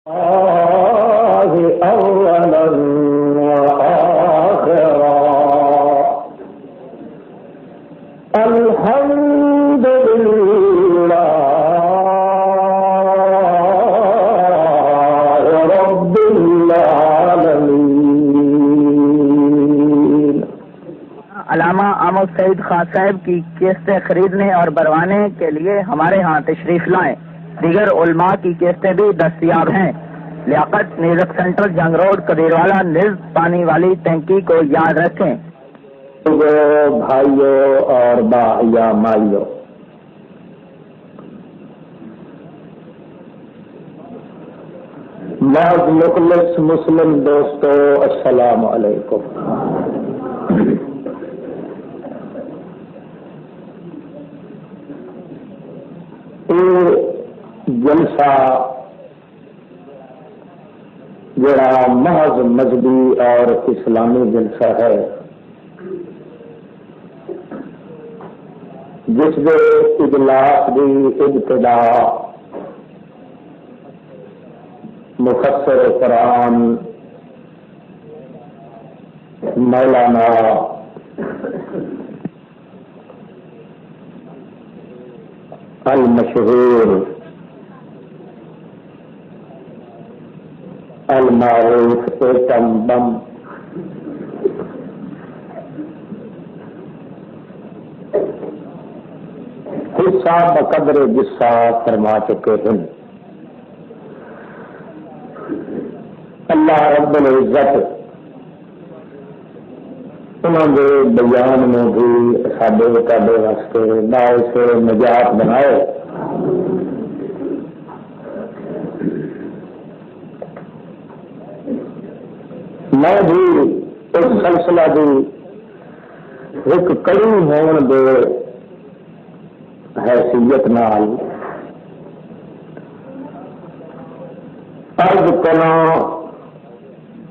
أولا وآخرا الحمد لله رب العالمين۔ علامہ احمد سعید خان صاحب کی کیسٹیں خریدنے اور بنوانے کے لیے ہمارے ہاں تشریف لائیں۔ دیگر علماء کی کیسٹیں بھی دستیاب ہیں۔ لیاقت میوزک سینٹر، جنگ روڈ، کدیروالا، نز پانی والی ٹینکی کو یاد رکھیں۔ بھائیوں اور باحیا مائیوں، بعض مخلص مسلم دوستو، السلام علیکم۔ یہ جلسہ جڑا محض مذہبی اور اسلامی جلسہ ہے، جس کے اجلاس کی ابتدا مفسر قرآن مولانا المشہور المعروف ایٹم بم حصہ بقدر جسہ فرما چکے ہیں۔ اللہ رب العزت انہوں نے بیان میں بھی ساڈے کاڈے واسطے باعث نجات بنائے۔ میں بھی اس سلسلہ کی ایک کڑی ہون دے حیثیت نال عرض کرنا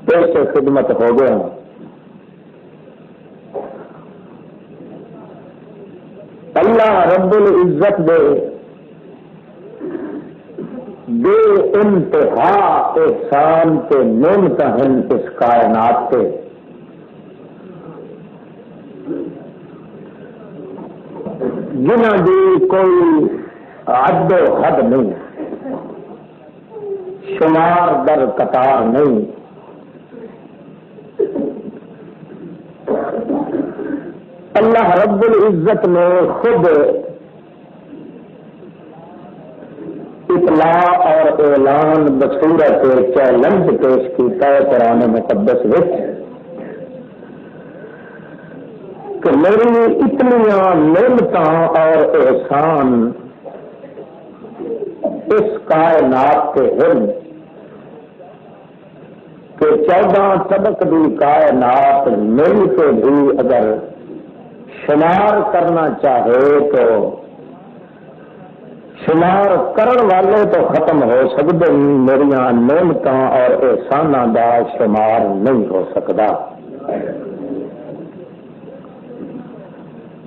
پیش خدمت ہو گیا۔ اللہ رب العزت دے بے انتہا احسان کے نعمت ہیں اس کائنات کے، جنہ دی کوئی حد و حد نہیں، شمار در قطار نہیں۔ اللہ رب العزت نے خود اطلاع اور اعلان بصورت چیلنج پیش کیتا ہے قرآن مقدس وچ کہ میری اتنیاں نعمتاں اور احسان اس کائنات کے ہیں کہ 14 طبق دی کائنات مل کے بھی اگر شمار کرنا چاہے تو شمار کرن والے تو ختم ہو سکتے، میریاں نعمتاں اور احساناں دا شمار نہیں ہو سکتا۔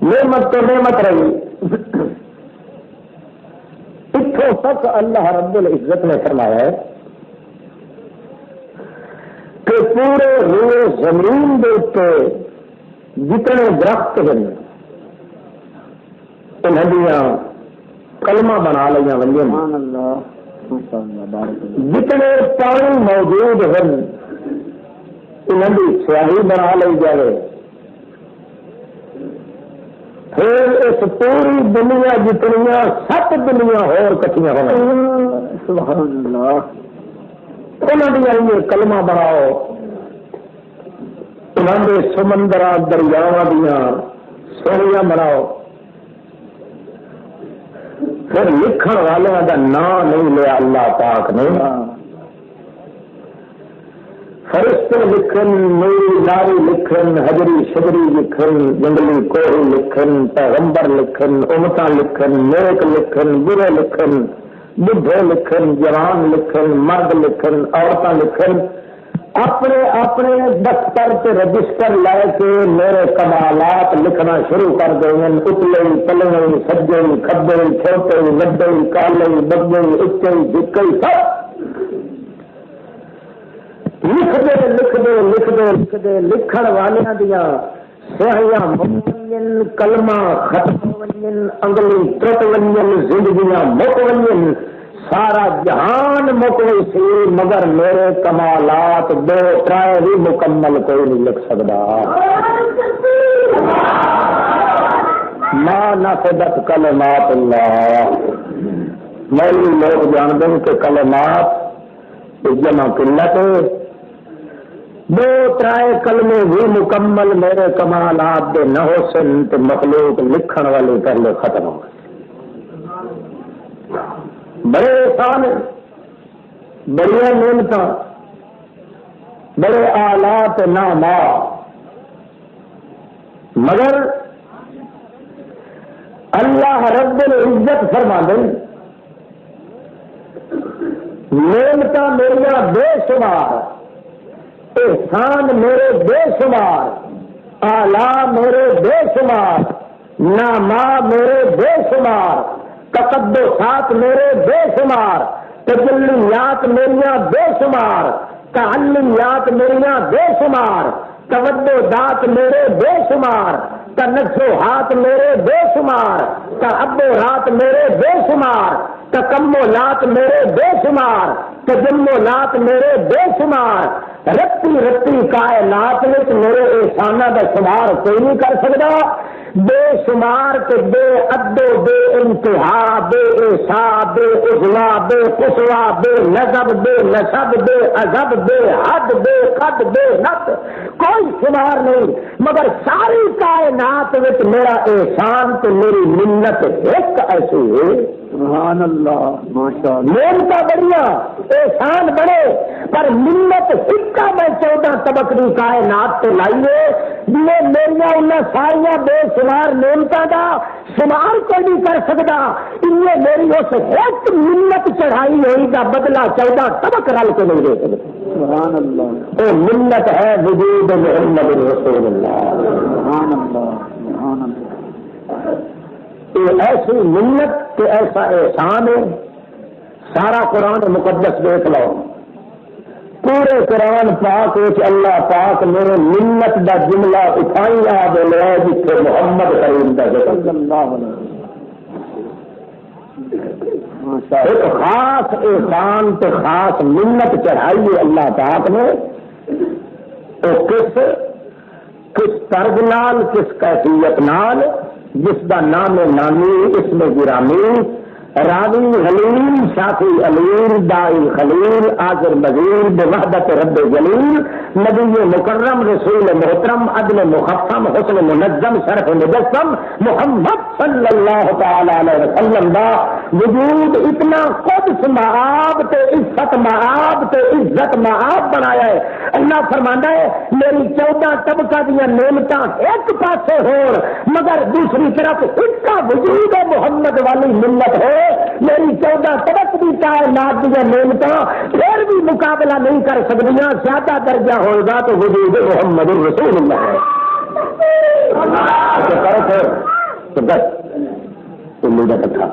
نعمت تو نعمت رہی، اتوں تک اللہ رب العزت نے فرمایا ہے کہ پورے روئے زمین دے اوپر جتنے درخت ہیں انہاں کلمہ بنا لیا ونجے، جتنے پانی موجود ہیں انہوں کی سیاہی بنا لی جائے۔ پھر اس پوری دنیا جتنیاں 7 دنیا ہور کٹیاں ہو انہوں نے کلمہ بناؤ، انہوں نے سمندر دریاواں دیا سوہیاں بناؤ۔ پھر لکھن والوں کا نام نہیں لیا اللہ پاک نے، فرشتے لکھن، نوری ناری لکھن، حجری شجری لکھن، جنگلی کوہی لکھن، پیغمبر لکھن، امتاں لکھن، نیک لکھن، برے لکھن، بڈھے لکھن، جوان لکھن، مرد لکھن، عورتاں لکھن، اپنے اپنے دفتر سے رجسٹر لے کے میرے کمالات لکھنا شروع کر دیں، اتلے پلے سجے کھبے چھوٹے وڈے کالے بگے اچے جھکے سب لکھ دے لکھن والیاں دیاں سیاہیاں مکین کلمہ ختم ونجن انگلی ٹرٹ ونجن زندگیاں مک ونجن سارا جہان مکوئی سی مگر میرے کمالات دو ترائے بھی مکمل کوئی نہیں لکھ سکتا. ما نفدت کلمات اللہ. میری لوگ جانتے ہیں کہ کلمات جمع قلت دو ترائے کلمے بھی مکمل میرے کمالات دے نہ ہو سن تو مخلوق لکھن والے پہلے ختم ہو گئے. بڑے احسان بڑی محنت بڑے آلات ناما مگر اللہ رب العزت فرما دیں محنت میرا بے شمار احسان میرے بے شمار آلہ میرے بے شمار ناما میرے بے شمار تقدسات میرے بے شمار تجلیات میریاں بے شمار تعلیات میریاں بے شمار تودات میرے بے شمار تنزہات میرے بے شمار تعبرات میرے بے شمار تکملات میرے بے شمار تجملات میرے بے شمار رتی رتی کائنات میں میرے احسانہ کا شمار کوئی نہیں کر سکتا. بے شمار کے بے عدو بے انتہا بے احسا بے عزوا بے قصوا بے نظب بے نصب بے عذب بے حد بے قد بے نت کوئی شمار نہیں مگر ساری کائنات میں میرا احسان تو میری منت ایک ایسی ہے. سبحان اللہ ماشاء اللہ. محنت بڑھیا احسان بڑے پر منت سکا میں 14 طبقی کائنات تو لائیے جی میرا انہیں ساریا بے شمار محنتوں کا شمار کوئی نہیں کر سکتا. انہیں میری اس ایک منت چڑھائی ہوئی کا بدلہ 14 طبق رل کے نہیں دے سکتے. سبحان اللہ. وہ منت ہے وجود محمد رسول اللہ. سبحان اللہ سبحان اللہ. یہ ایسی منت کہ ایسا احسان ہے. سارا قرآن مقدس دیکھ لو پورے قرآن پاک اللہ پاک میرے منت دا جملہ اٹھائی آ بولے جتنے محمد کریم کا ذکر. ایک خاص احسان تو خاص منت چڑھائی ہے اللہ پاک نے. تو کس طرز نال کس کیفیت نال جس کا نام نامی اس میں گرامی راوی حلیم شافی علیم دائی خلیل آجر مزیر بوحدت رب جلیل نبی مکرم رسول محترم عدل مخفم حسن منظم شرف مجسم محمد صلی اللہ تعالی علیہ وسلم دا وجود اتنا قدس معاب تے عزت معاب تے عزت معاب بنایا ہے. اللہ فرمانا ہے میری 14 طبقہ دیا نعمتاں ایک پاسے ہو مگر دوسری طرف اس کا وجود محمد والی ملت ہو میری 14 طبق بھی کائنات دیا نعمتاں پھر بھی مقابلہ نہیں کر سکتی. زیادہ درجہ ہوگا تو وجود محمد رسول اللہ ہے. تو بس کتھا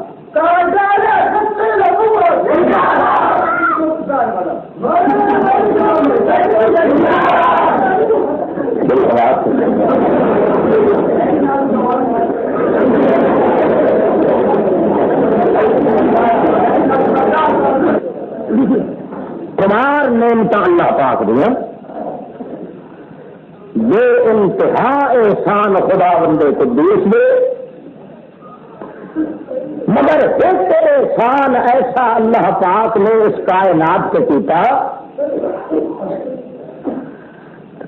کمار نعمتاں اللہ پاک دیا بے انتہا احسان خدا بندے کو دیش دے مگر ایک احسان ایسا اللہ پاک نے اس کائنات سے کیتا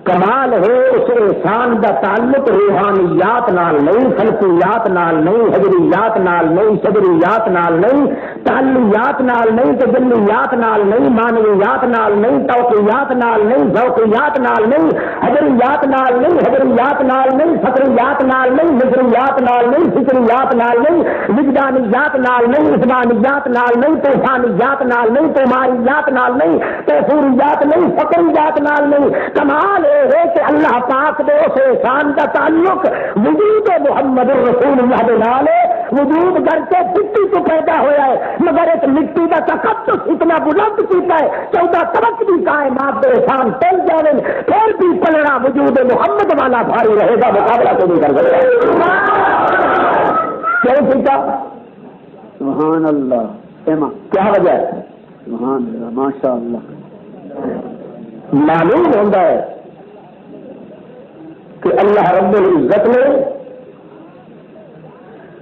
کمال ہے. اس احسان کا تعلق روحانیات نال نہیں خلقیات نال نہیں حجریات نال نہیں صدریات نال نہیں تعلیات نال نہیں تجلیات نال نہیں معنویات نال نہیں توقیات نال نہیں ذوقیات نال نہیں حجریات نال نہیں حجریات نال نہیں فکریات نال نہیں نظریات نال نہیں فکریات نال نہیں وجدانیات نال نہیں عثمانیات نال نہیں طوفانیات نال نہیں توماریات نال نہیں تیسوریات نہیں فکریات نال نہیں. کمال ہے کہ اللہ پاک دے اس احسان کا تعلق وجود محمد رسول اللہ دے نال ہے وجود گھر سے مٹی تو پیدا ہوا ہے مگر ایک مٹی کا تقدس اتنا بلند کیتا ہے 14 طبق بھی کائنات کے احسان پل جانے پھر بھی پلڑا وجود محمد والا بھاری رہے گا مقابلہ تو نہیں کر سکتا کیوں کیتا سبحان اللہ کیا وجہ ہے سبحان اللہ ماشاء اللہ معلوم ہوتا ہے کہ اللہ رب العزت نے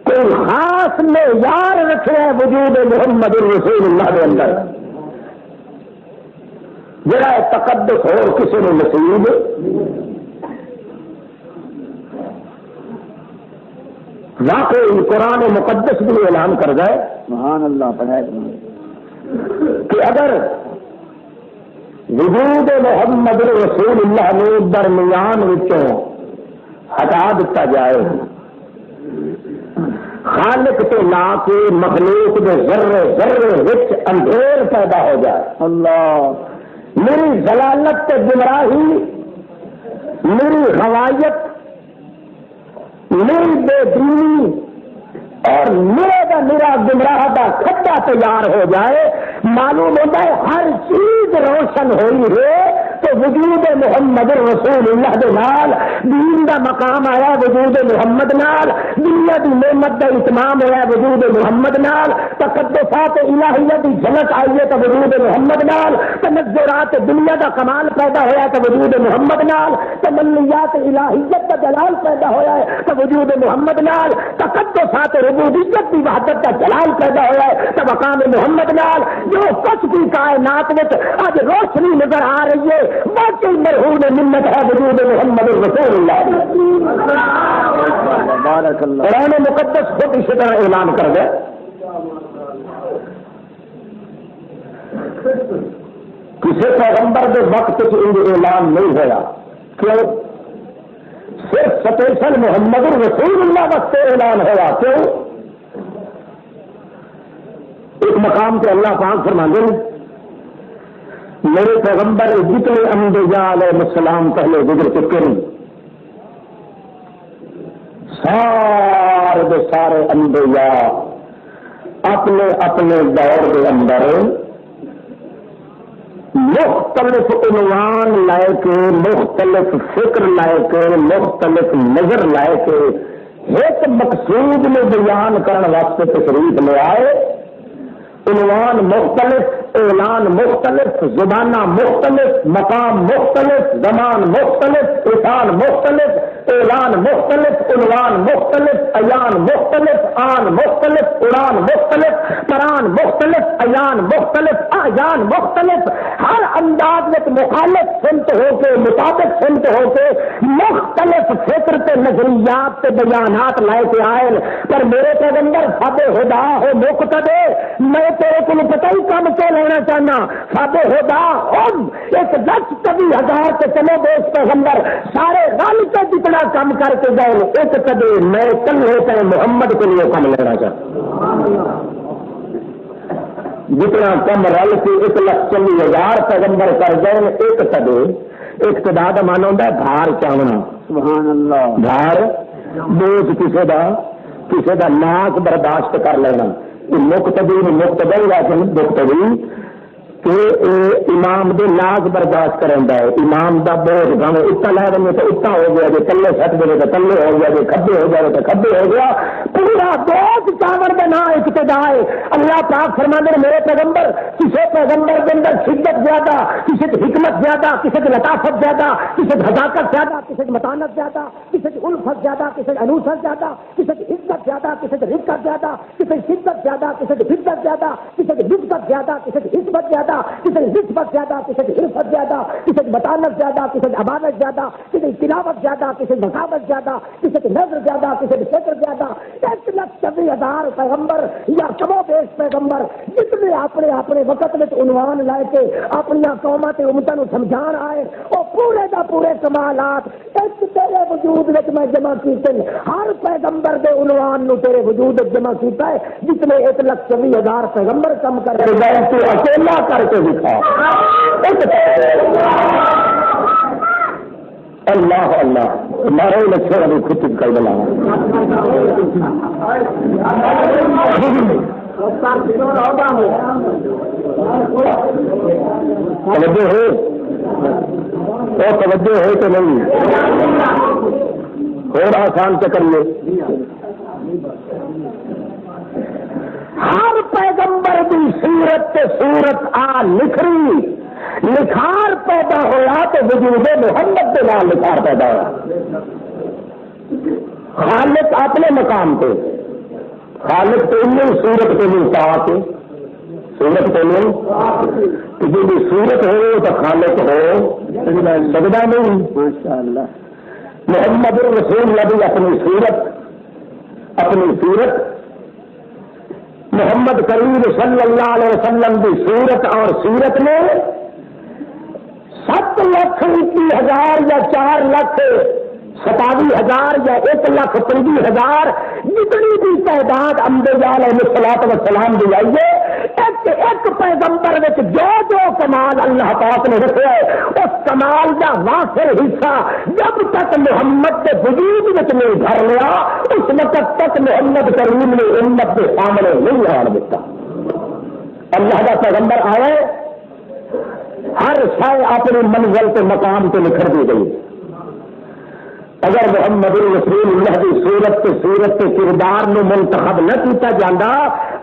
کوئی خاص معیار رکھا ہے وجود محمد رسول اللہ کے اندر جڑا تقدس ہو کسی نے نصیب واقعی قرآن مقدس بھی اعلان کر گئے سبحان اللہ پڑھائے کہ اگر وجود محمد رسول اللہ نے درمیان وچوں ہٹا دیتا جائے خالق سے لا کے مخلوق کے ذرے ذرے وچ اندھیر پیدا ہو جائے اللہ میری ضلالت تے گمراہی میری غوایت میری بے دینی اور میرا گمراہ کا کھڈا تیار ہو جائے معلوم ہوتا ہے ہر چیز روشن ہوئی ہے تو وجود محمد رسول اللہ دے نال دین دا مقام آیا وجود محمد نال دنیا دی نعمت دا اتمام ہوا وجود محمد نال تقدسات الہیہ دی جھلک آئی ہے تو وجود محمد نال تنزلات دنیا دا کمال پیدا ہوا تو وجود محمد نال تمنیات الہیت دا جلال پیدا ہوا ہے تو وجود محمد نال تقدسات ربوبیت دی وحدت دا جلال پیدا ہوا ہے تو مقام محمد نال جو کچھ بھی کائنات میں آج روشنی نظر آ رہی ہے واقعی مرہون منت ہے وجود محمد رسول اللہ قرآن مقدس خود اسی طرح اعلان کر دے کسی پیغمبر کے وقت اعلان نہیں ہوا کیوں صرف سپیشل محمد رسول اللہ وقت اعلان ہوا کیوں ایک مقام پہ اللہ پاک فرماتے ہیں میرے پیغمبر جتنے انبیاء علیہ السلام پہلے گزر چکے ہیں سارے انبیاء اپنے اپنے دور کے اندر مختلف عنوان لائے کے مختلف فکر لائے کے مختلف نظر لائے کے ایک مقصود میں بیان کرنے واسطے تشریف لے آئے عنوان مختلف اعلان مختلف زبانہ مختلف مقام مختلف زمان مختلف احسان مختلف اعلان مختلف عنوان مختلف ایان مختلف آن مختلف اڑان مختلف پران مختلف ایان مختلف آیان مختلف ہر انداز میں مخالف سمت ہو کے مطابق سمت ہو کے مختلف فکر کے نظریات کے بیانات لائے کے آئے پر میرے پیغمبر سادے خدا ہو مقتدے میں تیرے کو پتہ ہی کم کیوں لینا چاہنا سادے خدا ہم 1,20,000 کے چلو دوست پیغمبر سارے رل کے جتنا کم کر کے گئے ایک کدے میں کل ہوتا ہے محمد کے لیے کم لینا چاہتا جتنا کم رل کے 1,40,000 پیغمبر کر گئے ایک کدے اقتدا کا مان ہوتا ہے بھار چاہنا سبحان اللہ بھار بوجھ کسی کا ناک برداشت کر لینا مقتدی مقتدی کہ امام دے ناز برداشت کرتا ہے امام دا بوجھ گاؤں اتنا لے دیں تو اتنا ہو گیا جی تلے سٹ دے تو تلے ہو گیا جی کبے ہو گیا تو کبے ہو گیا پورا بوجھ چاول کا نام ابتدا ہے اللہ پاک فرمانے میرے پیغمبر کسی پیغمبر کے اندر شدت زیادہ کسی کی حکمت زیادہ کسی کی لطافت زیادہ کسی کی حذاقت زیادہ کسی کی متانت زیادہ کسی کی الفت زیادہ کسی کی انوست زیادہ کسی کی عزت زیادہ کسی کی رفت زیادہ کسی کی شدت زیادہ کسی کی فدت زیادہ کسی کی نسبت زیادہ کسی کی حسبت زیادہ کسی کی نسبت زیادہ کسی کی عرفت زیادہ کسی کی متانت زیادہ کسی کی عبادت زیادہ کسی کی تلاوت زیادہ کسی کی مقامت زیادہ کسی کی نظر زیادہ کسی کی فکر زیادہ 1,40,000 پیغمبر یا کم و بیش پیغمبر جتنے اپنے اپنے وقت میں عنوان لائے کے اپنی قوموں کے امتوں سمجھان آئے وہ پورے دا پورے کمالات ایک تیرے وجود میں جمع کیتے ہر پیغمبر دے عنوان نو تیرے وجود جمع کیتا ہے جتنے 1,40,000 پیغمبر کم کر کے گئے تو اکیلا کر کے دکھا اللہ اللہ مارے لچھے ابھی خود کر بلا توجہ ہے تو توجہ ہے کہ نہیں اور آسان سے کریے. ہر پیغمبر کی سورت سورت آ نکھری نکھار پیدا ہوا تو وجود محمد کے نام نکھار پیدا ہوا. خالق اپنے مقام پہ خالق تو نہیں سورت کو نہیں پاک سورت کو نہیں جو بھی سورت ہو تو خالق ہو سجدہ نہیں. ماشاء اللہ محمد رسول نبی اپنی سورت محمد کریم صلی اللہ علیہ وسلم کی سورت اور سیرت میں 7,21,000 یا 4,27,000 یا 1,25,000 جتنی بھی تعداد انبیاء علیہ الصلوۃ والسلام دی آئی ہے ایک پیغمبر جو کمال اللہ پاک نے رکھا ہے اس کمال کا واصل حصہ جب تک محمد کے وجود میں نہیں بھر لیا اس وقت تک محمد کریم نے امت کے سامنے نہیں آن دیتا. اللہ کا پیغمبر آئے ہر شے اپنی منزل کے مقام پہ نکھر دی گئی. اگر محمد رسول اللہ کی صورت کے کردار میں منتخب نہ کیتا جاتا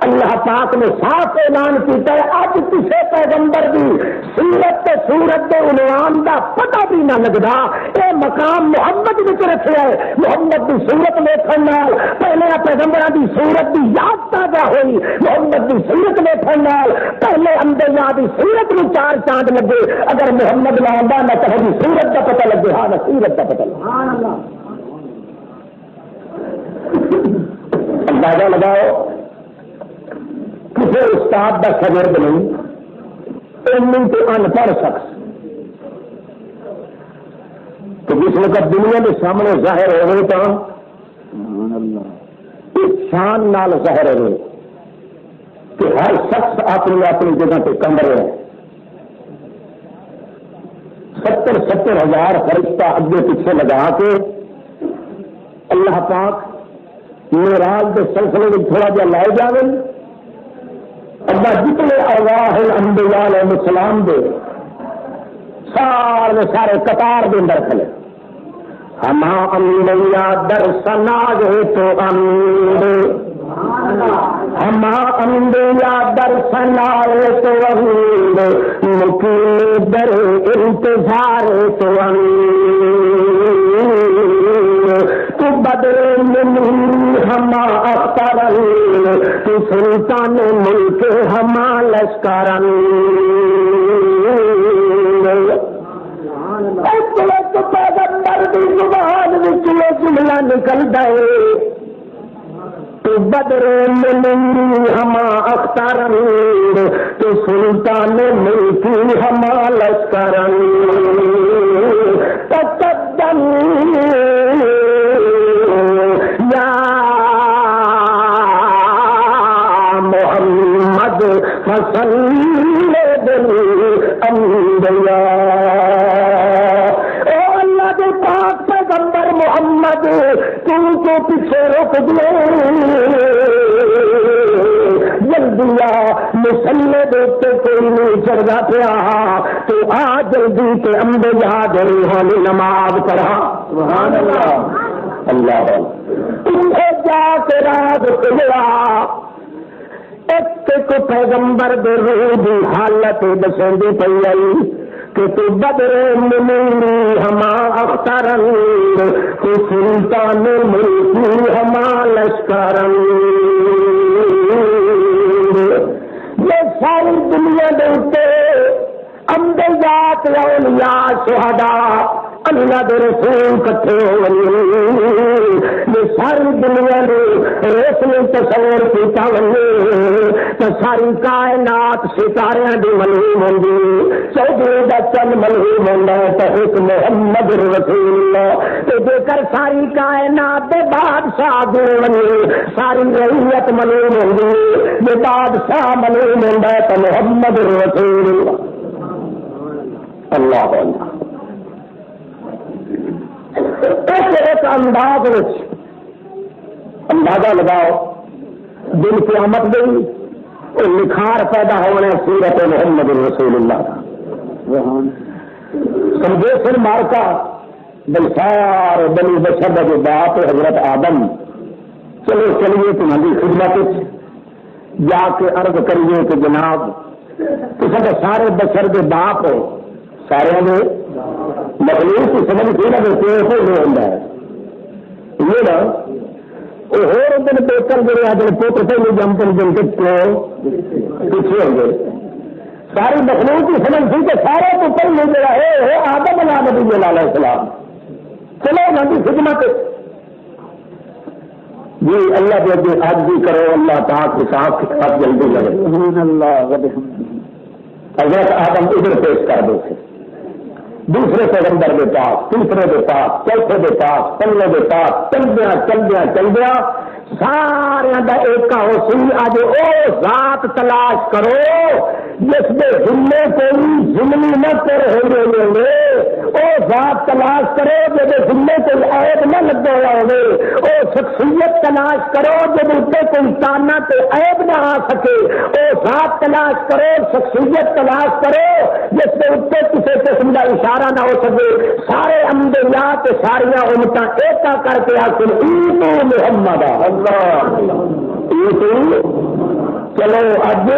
اللہ پاک نے صاف اعلان کیتا ہے اب کسی پیغمبر کی صورت کے عنوان کا پتہ بھی نہ لگتا. یہ مقام محمد وچ رکھا ہے. محمد کی صورت ویکھن نال پہلے پیغمبراں کی صورت کی یاد تازہ ہوئی. محمد کی صورت ویکھن نال پہلے انبیاء کی صورت میں 4 چاند لگے. اگر محمد نہ آندا نہ کہیں صورت کا پتہ لگے ہاں نہ سیرت کا پتہ لگے. اندازہ لگاؤ کسی استاد کا شاگرد نہیں تو ان پڑھ شخص تو جس وقت دنیا کے سامنے ظاہر ہو گئے تو اس شان نال ظاہر ہو گئے کہ ہر شخص اپنی اپنی جگہ پہ کم رہے ہیں. 70,000 فرشتہ اگے پیچھے لگا کے اللہ پاک معراج کے سلسلے میں تھوڑا جہا لائے جاوے. اللہ جتنے ارواح انبیاء علیہ السلام دے سارے قطار کے اندر کھلے. ہما انبیاء در سناج تو امیر ہما انبیاء در سناج تو امیر مقیم در انتظار تو امیر تو بدر من ہما اخترن تو سلطان ملک ہما لشکرن. ایک پیغمبر کی زبان وچ یہ جملہ نکلدا ہے تو بدر من ہما اخترن تو سلطان ملک ہما لشکرن. تقدم یا محمد فصلی بالانبیاء. اے اللہ کے پاک پیغمبر محمد تم کو پیچھے روک دے جلدی آ مسلے دیتے کوئی نہیں چڑھا پیا تو آ جلدی کے انبیاء دے روحانی نماز پڑھا. سبحان اللہ اللہ تمہیں جا کے راز کھلا ایک پیغمبر دے روح دی حالت دسندی پئی آئی کہ تو بدر منی ہما اخترن تو سلطان ملکی ہما لشکرن. یہ ساری دنیا دے انبیاء اولیاء شہداء اللہ دے رسول کٹھے ہوئے یہ ساری دنیا نے روشنی تصور کیتا ہوئے تو ساری کائنات ستاریاں دی ملہوم ہوندی چودھری دا چند ملہوم ہوندا تو ایک محمد رسول اللہ تو جے کر ساری کائنات دے بادشاہ دے ونی ساری رعیت ملہوم ہوندی جے بادشاہ ملہوم ہوندا تو محمد رسول اللہ. اللہ اللہ ایک انداز اندازہ لگاؤ دل قیامت گئی اور نکھار پیدا ہونے سیرت محمد رسول اللہ کا سمجھے پھر مارکا بلسار بنی بشر جو باپ حضرت آدم چلو چلیے تمہاری خدمت جا کے عرض کریے کہ جناب تصے سارے بشر کے باپ ہو سارے نے مخلوق کی سمجھ تھی نا پیڑ سے نہیں ہوتا ہے یہ نا وہ ہوتے پیپر جڑے اپنے پوتر سے نہیں جمتے دن کے پیچھے ہوں گے ساری مخلوق کی سمجھ تھی کہ سارے تو پہلے جڑا ہے آدم نبی علیہ السلام چلو نا کی خدمت جی اللہ کے آج بھی کرو اللہ پاک حساب کتاب جلدی کرے اللہ حضرت آدم ادھر پیش کر دو دوسرے پیغمبر کے پاس تیسرے کے پاس چوتھے کے پاس پنجے کے پاس چل دیا سارا کا ایک ہو سی اج او ذات تلاش کرو جس کے ذمے کوئی ظلمی نہ کر رہے وہ ذات تلاش کرو جب ذمے کوئی عیب نہ لگا ہوا ہو وہ شخصیت تلاش کرو جب اتنے کوئی تانا تے عیب نہ آ سکے وہ ذات تلاش کرو شخصیت تلاش کرو جس کے اتنے کسی قسم کا اشارہ نہ ہو سکے سارے انبیاء ساریا امتاں ایکا کر کے آخر محمد چلو اج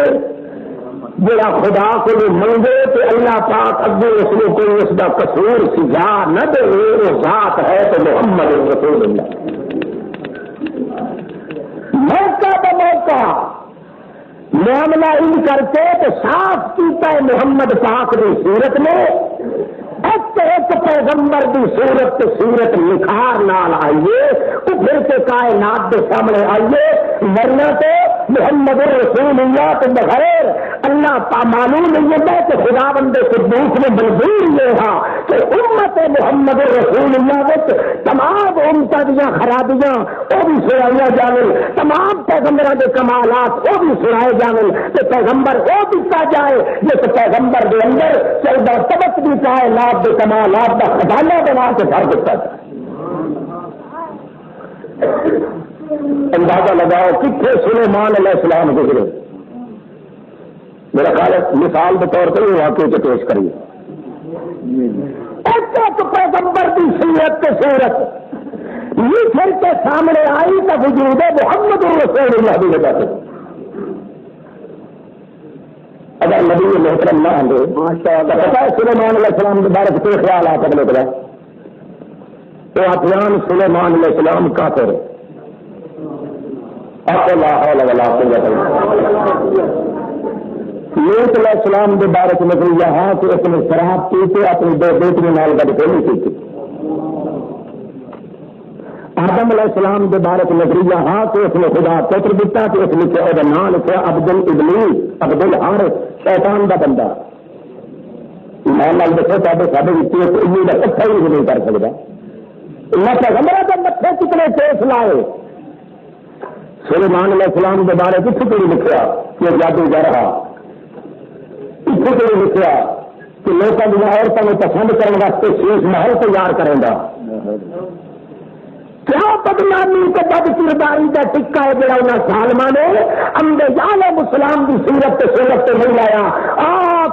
جڑا خدا کو منگے تو اللہ پاک اگے اس کو کوئی اس کا قصور سجا نہ دے وہ ذات ہے تو محمد رسول اللہ موقع بموقع معاملہ ان کر کے تو صاف کیتا ہے محمد پاک کی صورت میں ایک پیغمبر کی صورت نکھار نال آئیے ابھر کے کائنات کے سامنے آئیے ورنہ تو محمد رسول اللہ کے بغیر اللہ معلوم نہیں ہے کہ خدا بندے قدوس نے منظور یہ ہاں کہ امت محمد رسول اللہ تمام امتوں دیا خرابیاں وہ بھی سنائی جائیں تمام پیغمبروں کے کمالات وہ بھی سنائے جائیں کہ پیغمبر وہ دتا جائے جس پیغمبر کے اندر چودہ طبق بھی کائنات کے کمالات کا خزانہ بنا کے بھر دیتا جائے اندازہ لگاؤ کتنے سلیمان علیہ السلام گزرے میرا خیال ہے مثال کے طور پر واقعے کو پیش کریے ایک پیغمبر کی صورت یہ پھر کے سامنے آئی تو وجود محمد رسول اللہ کی وجہ سے اگر نبی محترم نہ ہوں پتا ہے سلیمان علیہ السلام کے بارے میں خیال آپ اگلے پڑا تو افیان سلیمان علیہ السلام کا پھر لوت علیہ السلام کے بارے میں مطلب یہاں کہ اپنے شراب پی کے اپنی دو بیٹیوں نال گڈ کے نہیں کی آدم علیہ السلام کے بارے میں نظریہ ہاں کہ اس نے خدا پتر دیتا کہ اس لکھا وہ نام لکھا عبدل ابلیس عبدل ہر شیطان کا بندہ ایمان نال دیکھو سارے کا کٹھا ہی نہیں کر سکتا اللہ پیغمبر کے متھے کتنے کیس لائے سلیمان علیہ السلام کے بارے میں کتنے کوئی لکھا کہ جادوگر رہا کتنے کوئی لکھا کہ لوگوں کی عورتوں کو پسند کرنے واسطے شیش محل تیار کرے گا کیا بدنامی کو بد کرداری کا ٹکا ہے جڑا انہیں ظالما نے انبیاء علیہ السلام کی صورت نہیں لایا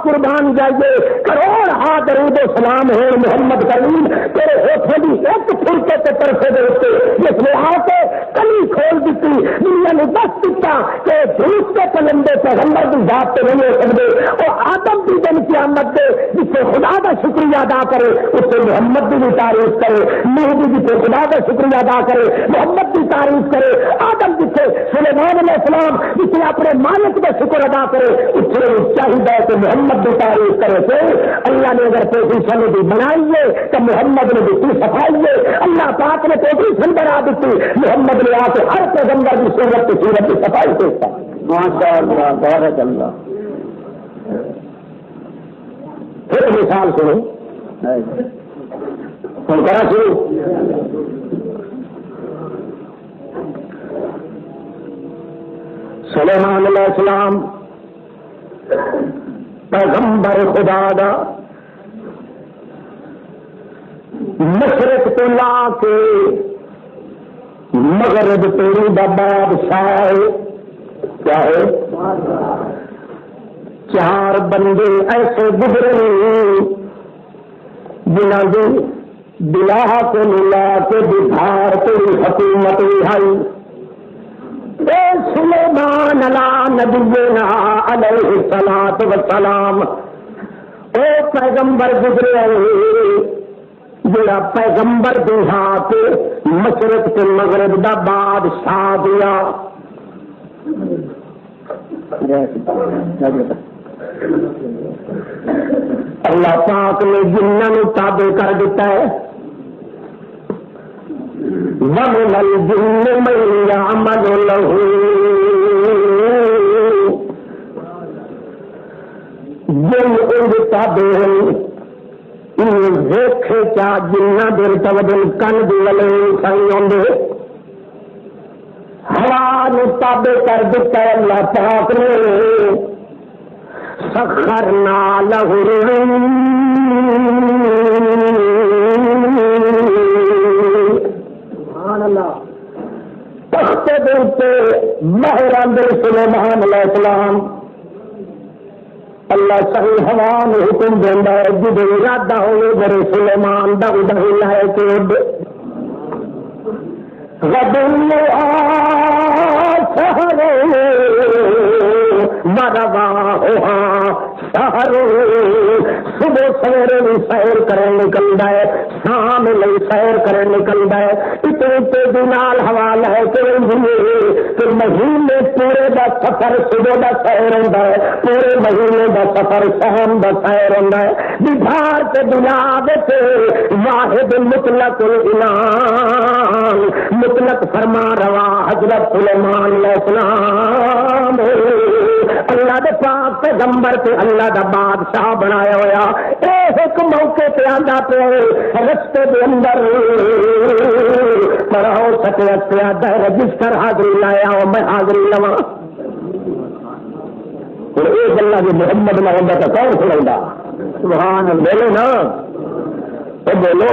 قربان جائیے کروڑ درود و سلام ہے محمد کریم تیرے ہوٹے کی ایک فرقے کے طرفے دے ہوتے جس نے آ کے کلی کھول دیتی دنیا نے دس دیتا کہ جھوٹ کے کلندے پیغمبر کی ذات پہ نہیں ہو سکتے اور آدم کی دن قیامت دے جس سے خدا کا شکریہ ادا کرے اس سے محمد بھی تعریف کرے نوح بھی جسے خدا کا شکریہ ادا کرے محمد کی تعریف کرے آدم جسے سلیمان علیہ السلام جسے اپنے مالک کا شکر ادا کرے اس سے چاہیے کہ محمد کی تعریف کرے تھے اللہ نے اگر پوزیشن بھی بنائی ہے تو محمد نے دیتی صفائی ہے اللہ پاک نے پوزیشن بنا دیتی محمد نے آ کے ہر پیغمبر کی صورت کی صفائی دیتا ماشاء اللہ بارک اللہ پھر مثال سنو ہم کرا شروع سلیمان علیہ السلام پیغمبر خدا دا مشرق تو لا کے مغرب تیری دا بادشاہ کیا ہے؟ چار بندے ایسے گزرے جنہوں نے بلا کو ملا کے بہار تیری حکومت رہائی اے سلیمان علیہ نبینا علیہ الصلوۃ والسلام اے پیغمبر گزرے جڑا پیغمبر دے ہاتھ مشرق تے مغرب دا بادشاہ دیا اللہ پاک نے جنہاں نوں تابع کر دیتا ہے وَمِنَ الْجِنِّ مَن يَعْمَلُ لَهُ جن ان تابع ہیں دیکھے کیا جنہ دل تودن کن دیولے سائی ہوندے ہوا نو تابع کر دیتا ہے اللہ پاک نے سخرنا لہ سبحان اللہ تخت دل پہ مہر اندر سلیمان علیہ السلام اللہ صحیح ہوا میں حکم دینا ہے جب ارادہ ہوئے میرے سلیمان دو دہی لائے کے غدوہا سہرو مرواہا سہرو صبح سویرے بھی سیر کریں نکلدا ہے شام لئی سیر کریں نکلدا ہے اتنے تیزی نال ہوا لے کے کہ مہینے پورے دا سفر صبح دا سیر ہوندا ہے پورے مہینے دا سفر شام دا سیر ہوندا ہے بہار تے دنیا وچ واحد مطلق الانعام مطلق فرما روا حضرت سلیمان علیہ السلام اللہ دے پاک پیغمبر تے اللہ دا بادشاہ بنایا ہویا ایک موقع پہ آندا پہ رستے دے اندر پر ہو سکے اختیار رجسٹر حاضری لایا ہو میں حاضری لواں اور ایک اللہ جو محمد نہ ہوندا تو کون کھلاوندا سبحان اللہ بولو نا بولو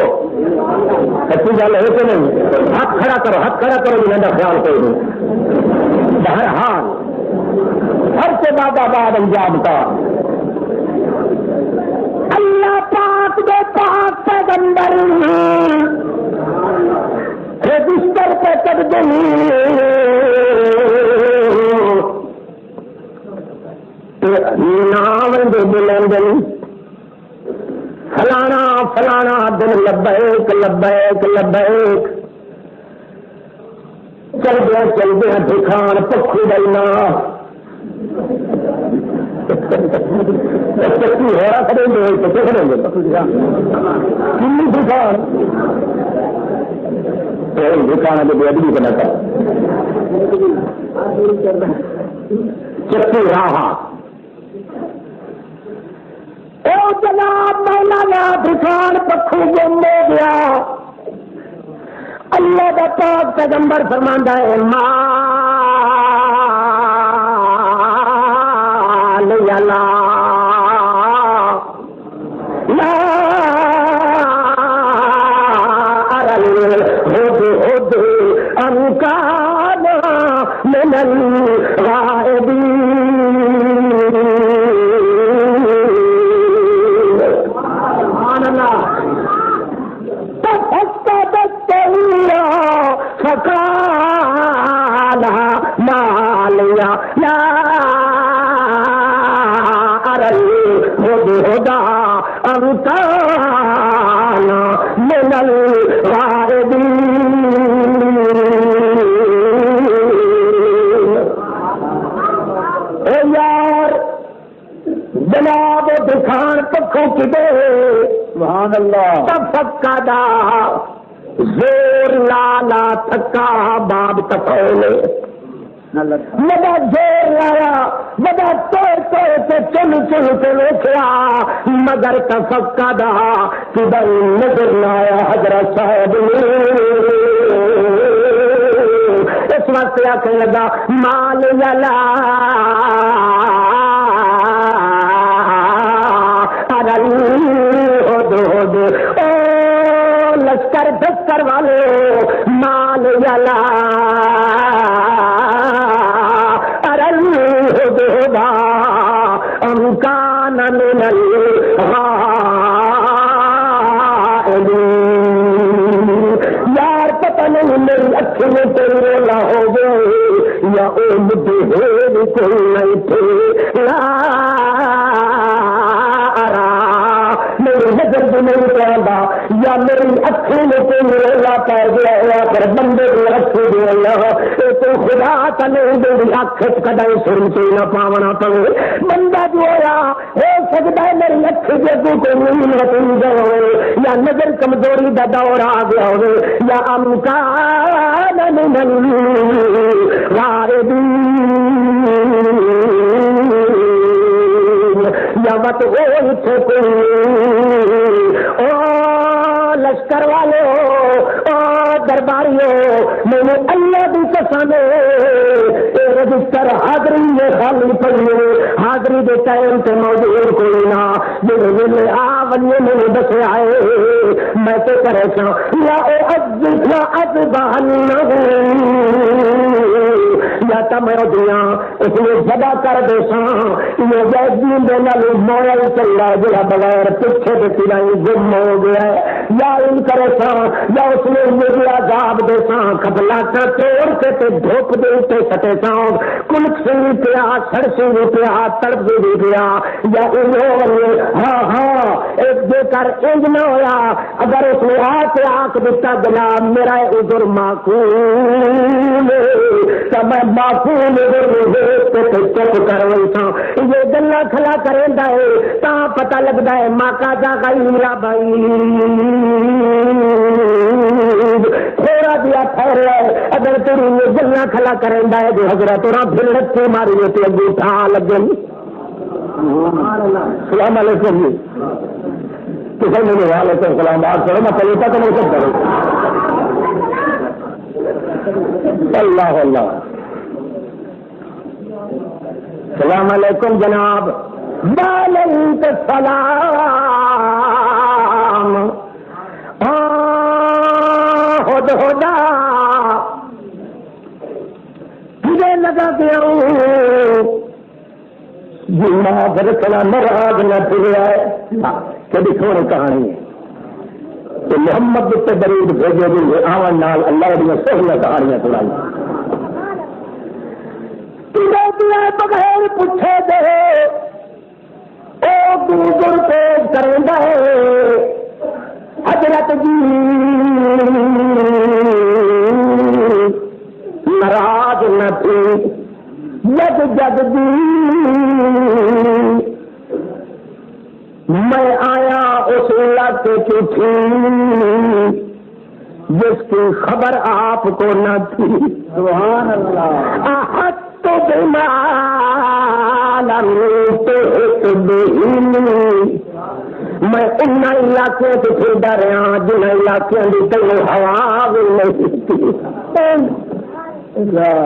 سچی گل ہے کہ نہیں ہاتھ کھڑا کرو جنہاں دا خیال کوئی نہیں بہرحال ہر سے بعد انجام کا اللہ پاک دے پاک پیغمبر رجسٹر پہ کر دیں نام دے بلندن فلانا فلانا دن لبیک لبیک لبیک چل دیا دکھان پکھو دینا چکی ہو رہا کریں گے دکھان دکھانا تو بے بھی بنا کر چکی راہ جناب مولانا دکھان پکھو گم ہو گیا اللہ کا پاک پیغمبر فرماندا ہے جناب دکھان پکھوں کدے سبحان اللہ فقدا زور لالا تھکا باب تکولے بڑا زور لایا بڑا توڑ توڑ کے چل چل کے روکیا مگر تفقدا کدھر نظر لایا حضرت صاحب اس وقت آخر لگا مال لالا لشکر دستر والے مال یلا ارل ہدا امکان من الغائبین یار پتہ نہیں میری اکھیں میں تیرے نہ ہو گئے یا او مجھے کوئی نہیں تھے لا میری نظر بھی نہیں پڑا یا میری اکھیں میں کوئی رولا پہ گیا یا پھر بندے کو رکھے گیا تو خدا کا نہیں میری اکھ کدائی سن کے نہ پاونا پڑے بندہ جو ہوا ہو سکتا ہے میری اکھ جگہ کو نیند رکھیں گئے یا نظر کمزوری کا دور آ گیا ہو یا امکان من الغائبین یا مت وہ اتھے کوئی او لشکر والے او درباریوں میں نے اللہ بھی قسم رجسٹر حاضری میں خالی پڑی حاضری دے ٹائم سے موجود کوئی نہ میرے ویلے آ بنیے میرے دسے آئے میں تو کرے سا یا یا تمہیں دیا اس لیے جگہ کر دے سا یہ جیسے موڑا چل رہا ہے جڑا بغیر پیچھے دیکھی نہیں گم ہو گیا ہے یا ان کرے سا یا اس نے یہ عذاب دے سا کبلا کا توڑ کے دھوپ دے سٹے سا کلک سے بھی پیا سڑ سے بھی پیا تڑپ سے بھی پیا یا ہاں ہاں ایک دے کر انج نہ ہوا اگر اس نے آ کے آنکھ دتا گلا میرا ادھر معقول تو میں معقول ادھر چپ کر رہی تھا یہ گلا کھلا کریں ہے تا پتہ لگتا ہے ماکا جا کا میرا بھائی تھوڑا دیا ٹھہر ہے اگر تیری یہ گلا کھلا کریں ہے جو حضرت اور پھر رکھے ماری ہوتی انگوٹھا لگے السلام علیکم جی کسی میرے وعلیکم السلام بات کرو میں پلیتا تو نہیں سکتا اللہ اللہ السلام علیکم جناب وعلیکم السلام ہودا تجھے لگا دیا جنا برسنا ناراض نہ پھریا ہے کبھی تھوڑی کہانی ہے تو محمد سے درود بھیجے گی آمن نال اللہ دیا سہیاں کہانیاں سنائی بغیر پوچھے دے او دور پیش کریں گے حضرت جی ناراض نہ تھی جگ جگ دی میں آیا اس علاقے کی تھی جس کی خبر آپ کو نہ تھی سبحان اللہ تو میں ان علاقے سے پھردا رہا جن علاقوں کی تینوں ہوا بھی نہیں تھی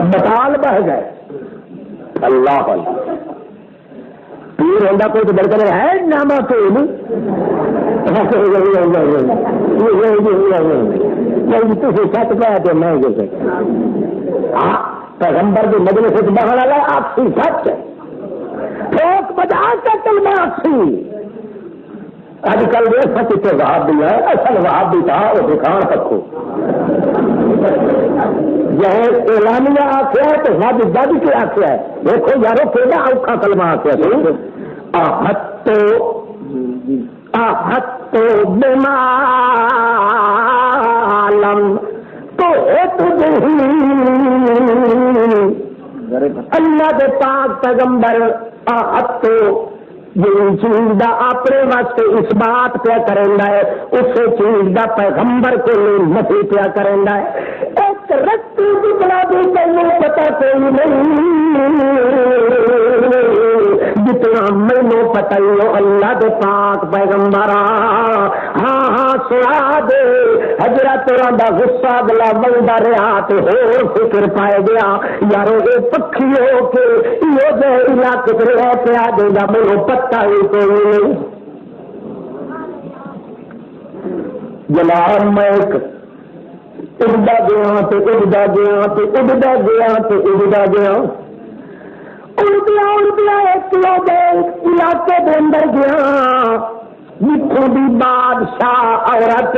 بطال بہ گئے اللہ پیر ہوتا کوئی تو بڑکر ہے نامہ تو سچ پایا تو میں پیغمبر کی مجلس سے بہن والا آپسی سچ ٹھوک بجا کے کلمہ آپسی اج کل یہ سچ سے وہاب بھی ہے اصل وہاب بھی تھا وہ دکھان تکو یہ اعلانیہ آخیا ہے تو وج جج کے آخیا ہے دیکھو یارو کہنا اوکھا کلمہ آخیا آہت تو بمالم تو اللہ کے پاک پیغمبر آہت تو جن چیز کا اپنے واسطے اس بات پیا کریں ہے اس چیز کا پیغمبر کو نہیں پیا کریں ہے ایک رتی جتنا بھی تینوں پتا کوئی نہیں جتنا مینو پتا ہی ہو اللہ کے پاک پیغمبر ہاں ہاں سنا دے حضرت دا غصہ گلا بنتا رہا تو ہور فکر پائے گیا یارو یہ پکھی ہو کے یہ جو علاقے رہ پیا دے گا میرے پتا ہی کوئی نہیں جناب میں اڑتا گیا تو اڑتا گیا تو اڑتا گیا تو اڑتا گیا اڑدیا ایک علاقے کے اندر گیا جتوں بھی بادشاہ عورت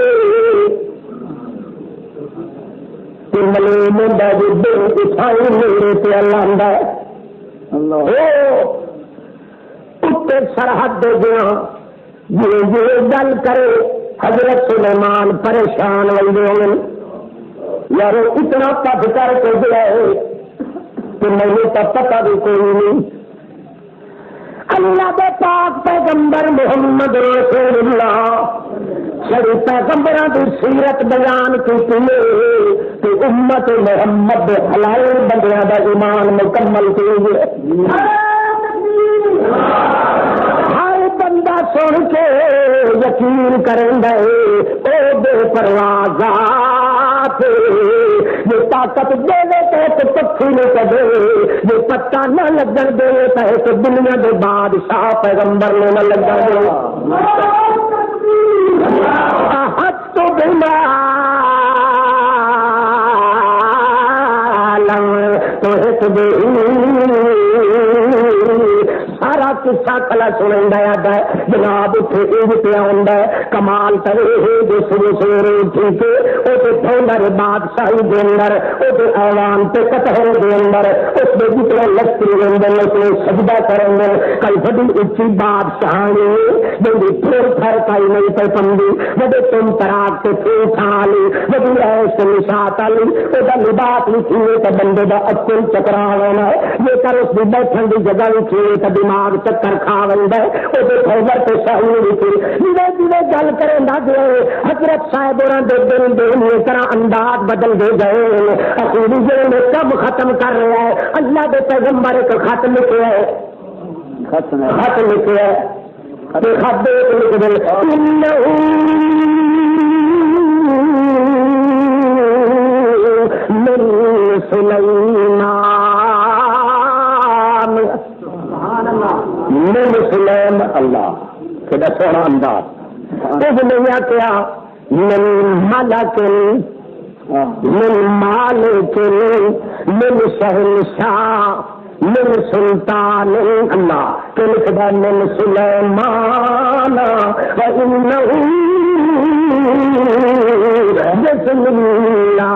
ملے منڈا جی دل اٹھائی میرے پہ لانا اتنے سرحد دے گیا جی گل کرے حضرت سلیمان پریشان ہوئے یار اتنا پد کر کے گیا تو مجھے تو پتا بھی کوئی نہیں اللہ کے پاک پیغمبر محمد رسول اللہ سڑی پیغمبروں کی سیرت بیان کی کہ امت محمد حلال بندیاں کا ایمان مکمل کیجیے ہر بندہ سن کے یقین کریں گے او بے پرواز یہ طاقت دے تو پکھی نہیں کدے یہ پتا نہ لگن دے تو دنیا کے بادشاہ پیغمبر نے نہ لگا دے ہاتھ تو بنا تو سارا قصہ کلا سنیں ہے جناب اتنے یہ پیا ہوں کمال کرے جو سر سویرے ٹھیک وہ ڈونر بادشاہی کے اندر وہ ایوان سے کٹہر کے اندر اس میں جتنے لشکری رہتے اس میں سجدہ کریں گے کئی بڑی اچھی بادشاہ جی پھر فرق آئی نہیں پہ پندی وڈے تم تراک سے پھر کھا لی وڈی ایش نشاط آئی وہ لباس بھی کھیے تو بندے کا اکل چکرا ہونا ہے یہ کر اس کی بیٹھن کی جگہ بھی کھیے تو دماغ چکر کھا بندہ وہ خبر تو شاہی بھی تھی جی گل کریں گا جو حضرت صاحب اور دل دے طرح انداز بدل دے گئے اصولی جو کم ختم کر رہا ہے اللہ کے پیغمبر ایک خط لکھے ہے خط لکھے ہے خط لکھ دے من سلیمان من سلیم اللہ کہ سونا انداز اس نے کیا من ملک من مالک من شہنشاہ من سلطان اللہ کہ لکھدا من سلیمان وإنه بسم اللہ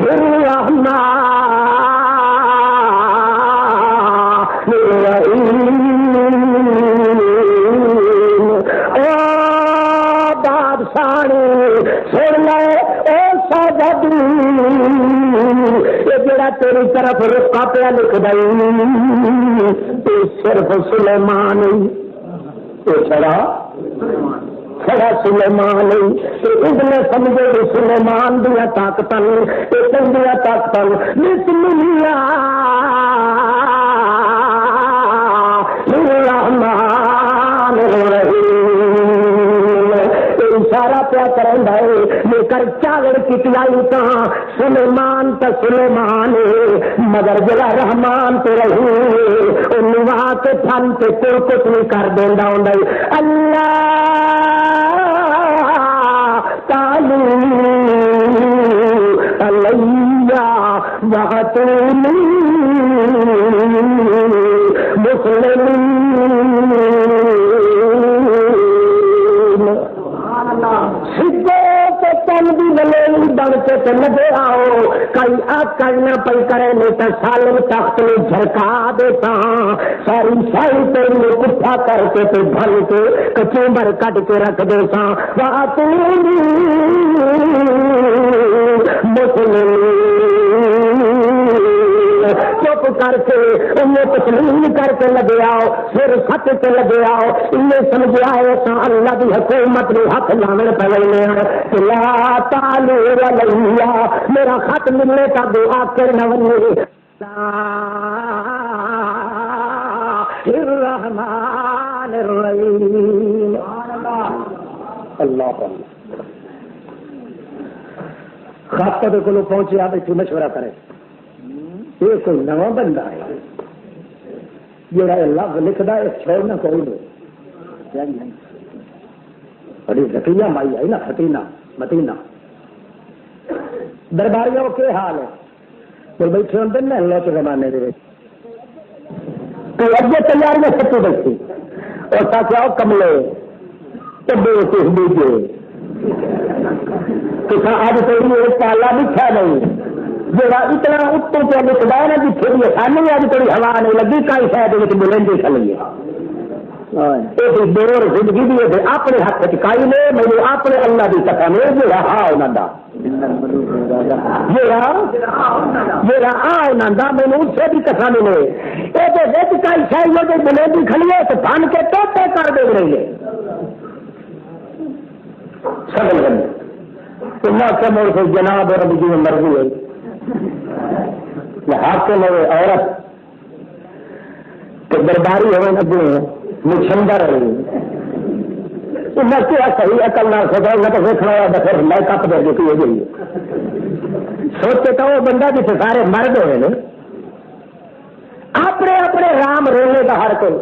الرحمن الرحیم بادشاہ سن لے او ساجدی یہ جڑا تیری طرف رکا پیا لکھ دئی صرف سلیمان چھڑا سلیمان اس نے سمجھے سلیمان دیا طاقت دیا طاقت بسم اللہ الرحمن الرحیم اشارہ پیا کریں ہے لے کر چاول کی پلائی تو سلیمان تو سلیمان مگر جلا رحمان تو رہی نوا کے پھن سے کوئی کچھ نہیں کر دینا ہوں اللہ تعالی علیہ وحتونی مسلمین سدھے تو تن بھی دلیل بن کے لگے آؤ کئی آکڑ نہ پی کرے نہیں تو سالم تخت میں جھڑکا دیتا ساری شاہی تیری کٹھا کر کے تو بھر کے کچومر کٹ کے رکھ دیتا مسلم چپ کر کے انہیں تسلیم کر کے لگے آؤ پھر خط سے لگے آؤ انہیں سمجھ آئے اللہ کی حکومت میں ہاتھ لانے پڑے لا تعالی علیہ میرا خط ملنے کا دعا کرنا الرحمن الرحیم اللہ خط کو پہنچے آپ ایک مشورہ کرے یہ کوئی نواں بندہ ہے جڑا لفظ لکھتا ہے چھوڑنا کوئی نہیں بڑی ذکیہ مائی آئی نا فتینہ مدینہ درباریوں کے حال ہے وہ بیٹھے ہوتے ہیں اللہ کے زمانے کے تو اگے تیاریاں سچو بیٹھی اور ساتھ آؤ کملے کچھ دیجیے تو آج کوئی ایک پالا بچھا نہیں جو اتنا اتوں سے لکھا نا جی تھوڑی آسانی آج تھوڑی ہوا نہیں لگی کئی شاید بلندی چلی ہے دور زندگی بھی اپنے ہاتھ چکائی نے مجھے اپنے اللہ کی قسم ہے جو رہا انہوں کا مینو اسے بھی قسم ملے یہ کئی شاید بلندی کھڑی ہے تو بن کے توتے کر دے رہی ہے سبل کرنے مڑ سے جناب اور جی مرضی ہے حاکم ہوئے عورت تو درباری ہوئے نبی مچھندر میں کیا صحیح عقل نہ سکا میں تو دیکھنا ہوا پھر میں کپ دے دیتی ہو گئی سوچے تو وہ بندہ جسے سارے مرد ہوئے نا اپنے اپنے رام رولے کا ہر کوئی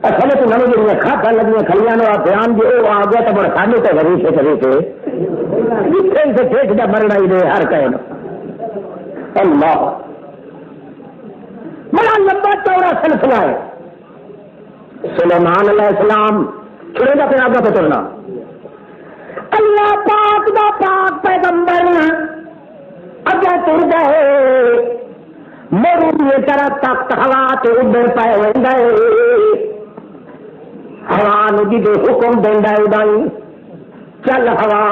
اصل تو نو جی کھاتا لگی کھلیاں نو بیان جو آ گیا تو بڑا سامنے تو غریب سے کری تھے جتنے سے ٹھیک کا مرنا ہی دے ہر کہنا اللہ بڑا لمبا چوڑا سلسلہ ہے سلیمان علیہ السلام چھڑے گا پھر آگے پہ چلنا اللہ پاک دا پاک پیغمبر اگے تر گئے میری طرح تخت ہوا تو ادھر پہ گئے ہوا ندی دے حکم دینا اڈائی چل ہوا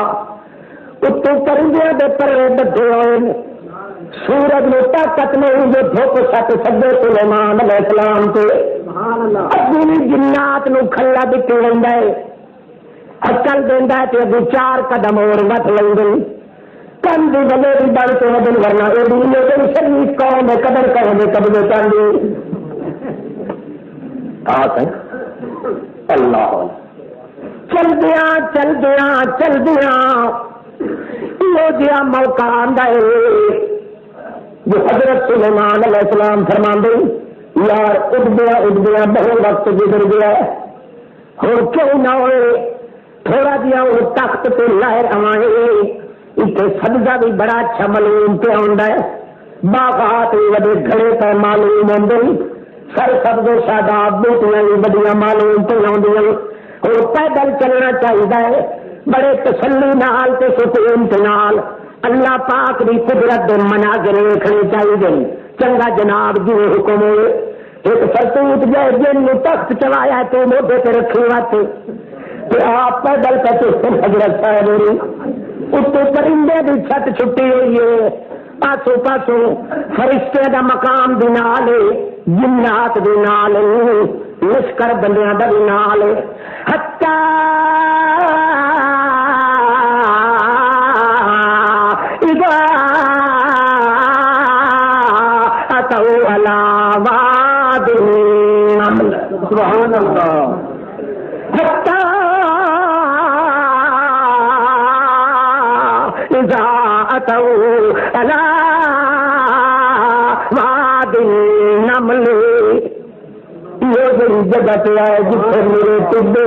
اتو پرندے دے پرے بدھے ہوئے سورج میں طاقت نہیں جو دھوپ سٹ سدے سلیمان علیہ السلام کے اپنی جنات نو کھلا دکھے رہتا ہے اکل دینا ہے کہ اگو 4 قدم اور مت لیں گے کم بھی بلے بھی بڑھ کے بدل ورنہ یہ شریف قوم ہے قدر کریں گے قبضے کر دی اللہ چل دیا چل دیا چل دیا یہ دیا موقع آندا ہے جو حضرت سلیمان علیہ السلام فرما دے یار اٹھ گیا بہت وقت گزر گیا اور کیوں نہ ہوئے تھوڑا جہا وہ تخت پہ لہر آئے اتنے سبزہ بھی بڑا اچھا معلوم پہ آتا ہے باغات بھی بڑے گھڑے پہ معلوم آتے سر سبز شاداب بوٹیاں بھی بڑی معلوم پہ آدی اور پیدل چلنا چاہیے بڑے تسلی نال تے سکون نال اللہ پاک بھی قدرت دے مناظر ویکھنے چاہیے چنگا جناب جی حکم ہوئے ایک فرتوت جائے جن تخت چلایا تو موڈے پہ رکھی وقت آپ پیدل کرتے حضرت صاحب اتنے پرندے کی چھت چھٹی ہوئی ہے پاسوں پاسوں فرشتے کا مقام بھی نال جنات بھی نال لشکر بندیاں کا بھی نال حتی اذا اتوا علی وادی النمل سبحان اللہ حتی اذا اتوا علی وادی النمل یہ جگہ پہ آئے جتنے میرے ٹبے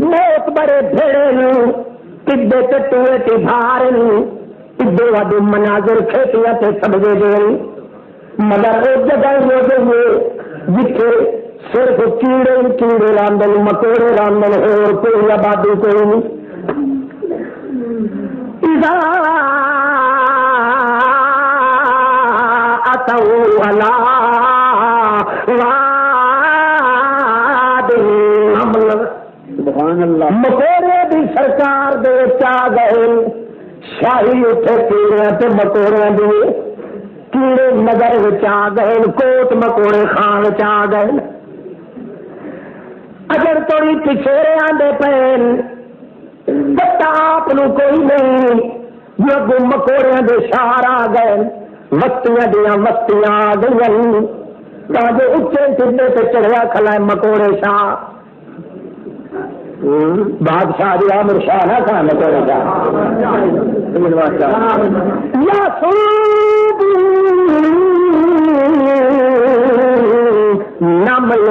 بہت بڑے بھیڑے ٹبے چٹوئے ٹی بھار ٹبے وڈے مناظر کھیتیاں تے سبزے گئے مگر وہ جگہ ہوئے جتنے صرف کیڑے کیڑے راندن مکوڑے راندن اور کوئی آبادی کوئی نہیں اذا اتوا علی مکوڑے بھی سرکار دے چا گئے شاہی اتنے کیڑے مکوڑے بھی کیڑے نگر آ گئے کوٹ مکوڑے خان آ گئے اگر تھوڑی پچھوڑے آدھے پے بتا آپ کوئی نہیں جو مکوڑے دے شہر آ گئے وستیاں دیا وستیاں آ گئی جو اچے ٹھڈے پہ چڑھیا کھلائے مکوڑے شاہ بادشاہ جی عامر شاہ نہ تھا مکوڑے شاہ یا نمل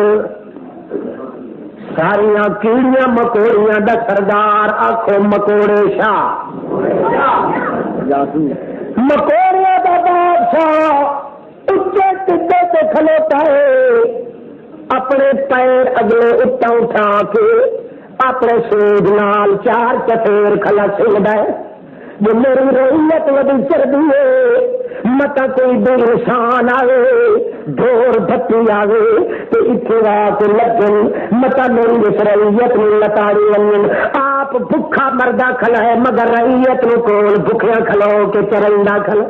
ساریاں کیڑیاں مکوڑیاں دا سردار آکھو مکوڑے شاہ مکوڑیاں دا بادشاہ اچے ٹڈے تے کھلوتا ہے اپنے پیر اگلے اٹا اٹھا کے اپنے سوج نال چار چفیر کھلا سلدا ہے جو میری رعیت وڈی چڑھدی ہے متا کوئی بے نشان آوے ڈور بھٹی آوے تو اتنے آ کے لگن متا میری اس رعیت میں لتاڑی ونجن آپ بھکھا مردہ کھلا ہے مگر رعیت میں کول بھکھیاں کھلو کے چرندہ کھلا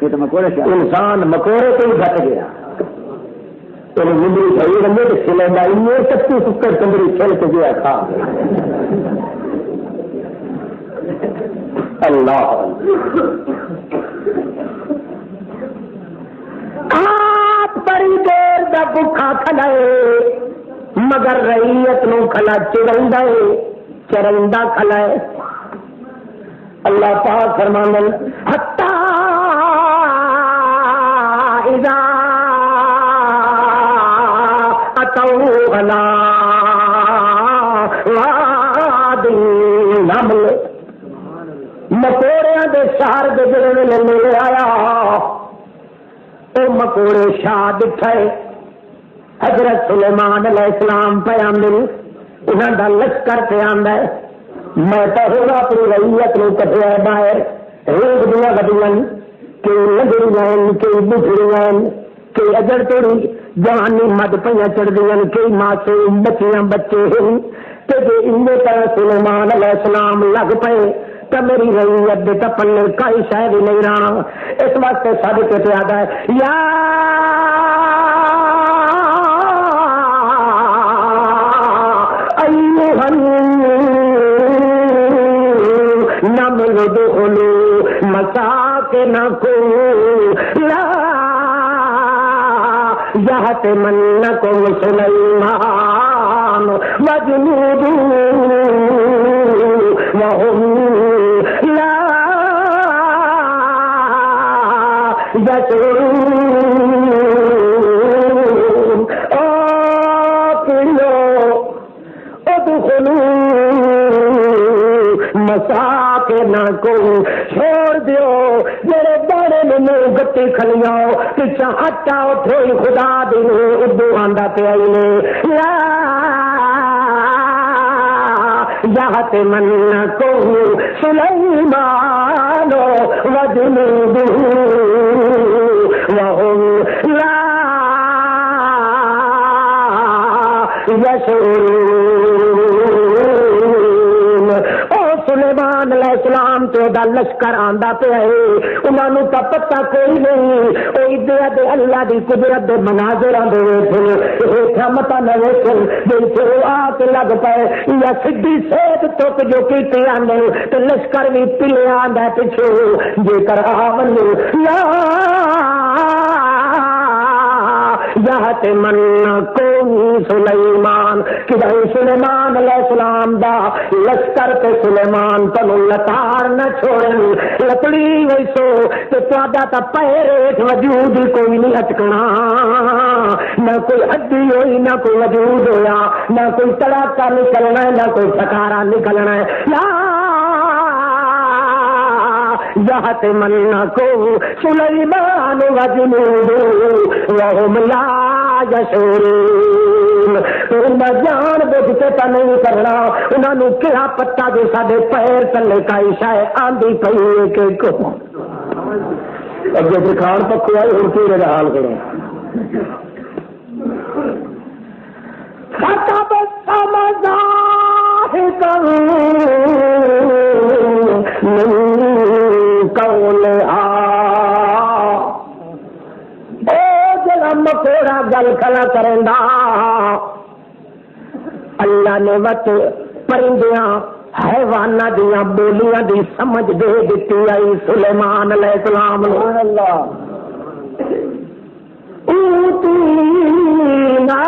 یہ تو مکوڑے انسان مکوڑے تو ہی بچ گیا زندگی صحیح رہے تو سلنڈائی میں سچی سکر چندری چل کے گیا تھا اللہ آپ بڑی دیر دا بھوکا کھلائے مگر رعیت نو کھلا چرندہ کھلائے اللہ پاک فرماندے حتی اذا نمل مکوڑیاں دے شہر دے جڑے ویلے میلے آیا او مکوڑے شاہ دکھائے حضرت سلیمان علیہ السلام پہ آمدے انہاں دا لشکر پہ آندا ہے میں تو ہوں اپنی رعیت نو کٹیا باہر ریگ دیا گڈیاں کئی لگڑیاں کئی بجڑیاں کئی اجڑ توڑی جوانی مد پہ چڑھ دیا کئی معصوم بچیاں بچے ہیں کہ جی ان طرح سلیمان علیہ السلام لگ پے تو میری رعیت دے ٹپن میں کئی شاید ہی نہیں رہنا اس واسطے سب کے پیاد ہے یا نمل دخلو مساکنکم لا یحطمنکم سلیمان وجنودہ وهم لا يشعرون ادخلوا مساکنکم چھوڑ دیو میرے بڑے میں گٹی کھلیاں پیچھا ہٹا اٹھوئی خدا دی اردو آندا پہ آئی نے لا یحطمنکم سلیمان وجنودہ وهم لا یشعرون سلیمان علیہ السلام تو دا لشکر آندا پہ ہے انہاں نوں تا پتہ کوئی نہیں او ادھر دے اللہ دی قدرت دے مناظراں دے وچ اے متا نہ ویکھن دل تے آ کے لگ پئے یا سیدھی سیدھ توک جو کیتے آندے تے لشکر وی پلے آندا پیچھے جے کر آون یا یحطمنکم سلیمان کہ سلیمان علیہ السلام دا لشکر تے سلیمان تنو لتاڑ نہ چھوڑن لکڑی ویسو تے تہاڈا تا پیرٹ وجود کوئی نہیں اٹکنا نہ کوئی ہڈی ہوئی نہ کوئی وجود ہویا نہ کوئی تڑاکا نکلنا ہے نہ کوئی ٹھکارا نکلنا ہے یحطمنکم سلیمان وجنودہ وهم لا یشعرون انہاں جان بوجھ کے تا نہیں کرنا انہاں نوں کیا پتہ جو ساڈے پیر تلے کائی شے آندی پئی کہ کو اگے دکھان پکو آئی ہن تیرے دا حال کرو فتب سمزاحکم مکوڑا گل کھلا کرندا اللہ نے وت پرندیاں حیواناں دیاں بولیاں دی سمجھ دے دتی آئی سلیمان علیہ السلام نے اللہ اوتینا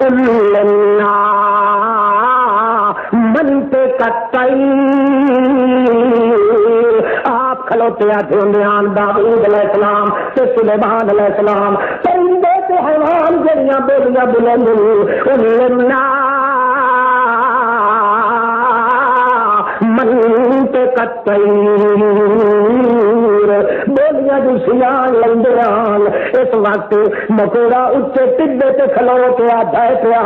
اللہ منطقتین کھلوتے آتے ہوں داؤد علیہ السلام تے سلیمان علیہ السلام پرندے تے حیوان جڑیاں بولیاں بلند بولیاں دوسیاں لندیاں اس وقت مکوڑا اچے ٹبے تے کھلو پیا دے پیا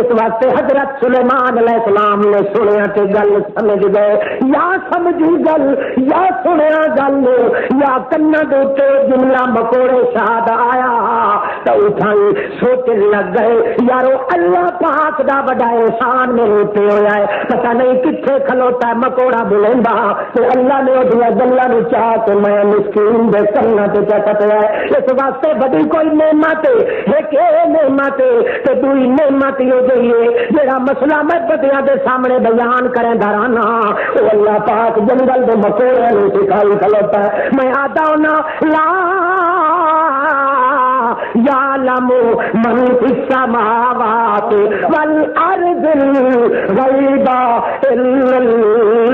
اس وقت حضرت سلیمان علیہ السلام نے سنیا تے گل سمجھ گئے یا سمجھی گل یا سنیا گل یا کنا دے تے جملہ مکوڑے شاد آیا تو اٹھائی سوچن لگ گئے یارو اللہ پاک دا بڑا احسان میرے تے ہویا ہے پتہ نہیں کتنے کھلوتا ہے مکوڑا بلندا تو اللہ نے اودیاں گلاں نوں چاہ کے میں مسکین دے کرنا تے چکتا ہے اس واسطے بڑی کوئی نعمت ہے کہ نعمت تے دوئی نعمت ہو گئی ہے جڑا مسئلہ میں بدیاں دے سامنے بیان کریں درانا او اللہ پاک جنگل دے مکوڑے نوں سکھائی کھلوتا ہے میں آتا ہونا لا یعلم من فی السماوات والارض الغیب الا اللہ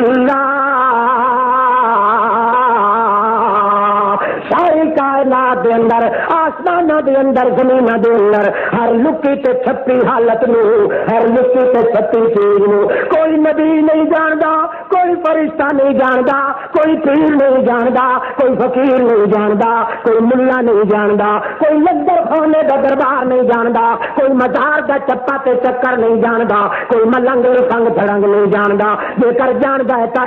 ساری کائنات دے اندر آسماناں دے اندر زمیناں دے اندر ہر لکی تے چھپی حالت نو ہر لکی تے چھپی چیز نو کوئی نبی نہیں جاندا کوئی فرشتہ نہیں جاندا کوئی پیر نہیں جاندا کوئی فقیر نہیں جاندا کوئی ملا نہیں جاندا کوئی لنگر کھانے دا دربار نہیں جاندا کوئی مزار دا چپا تے چکر نہیں جاندا کوئی ملنگ سنگ تھڑنگ نہیں جاندا جے کر جاندا ہے تا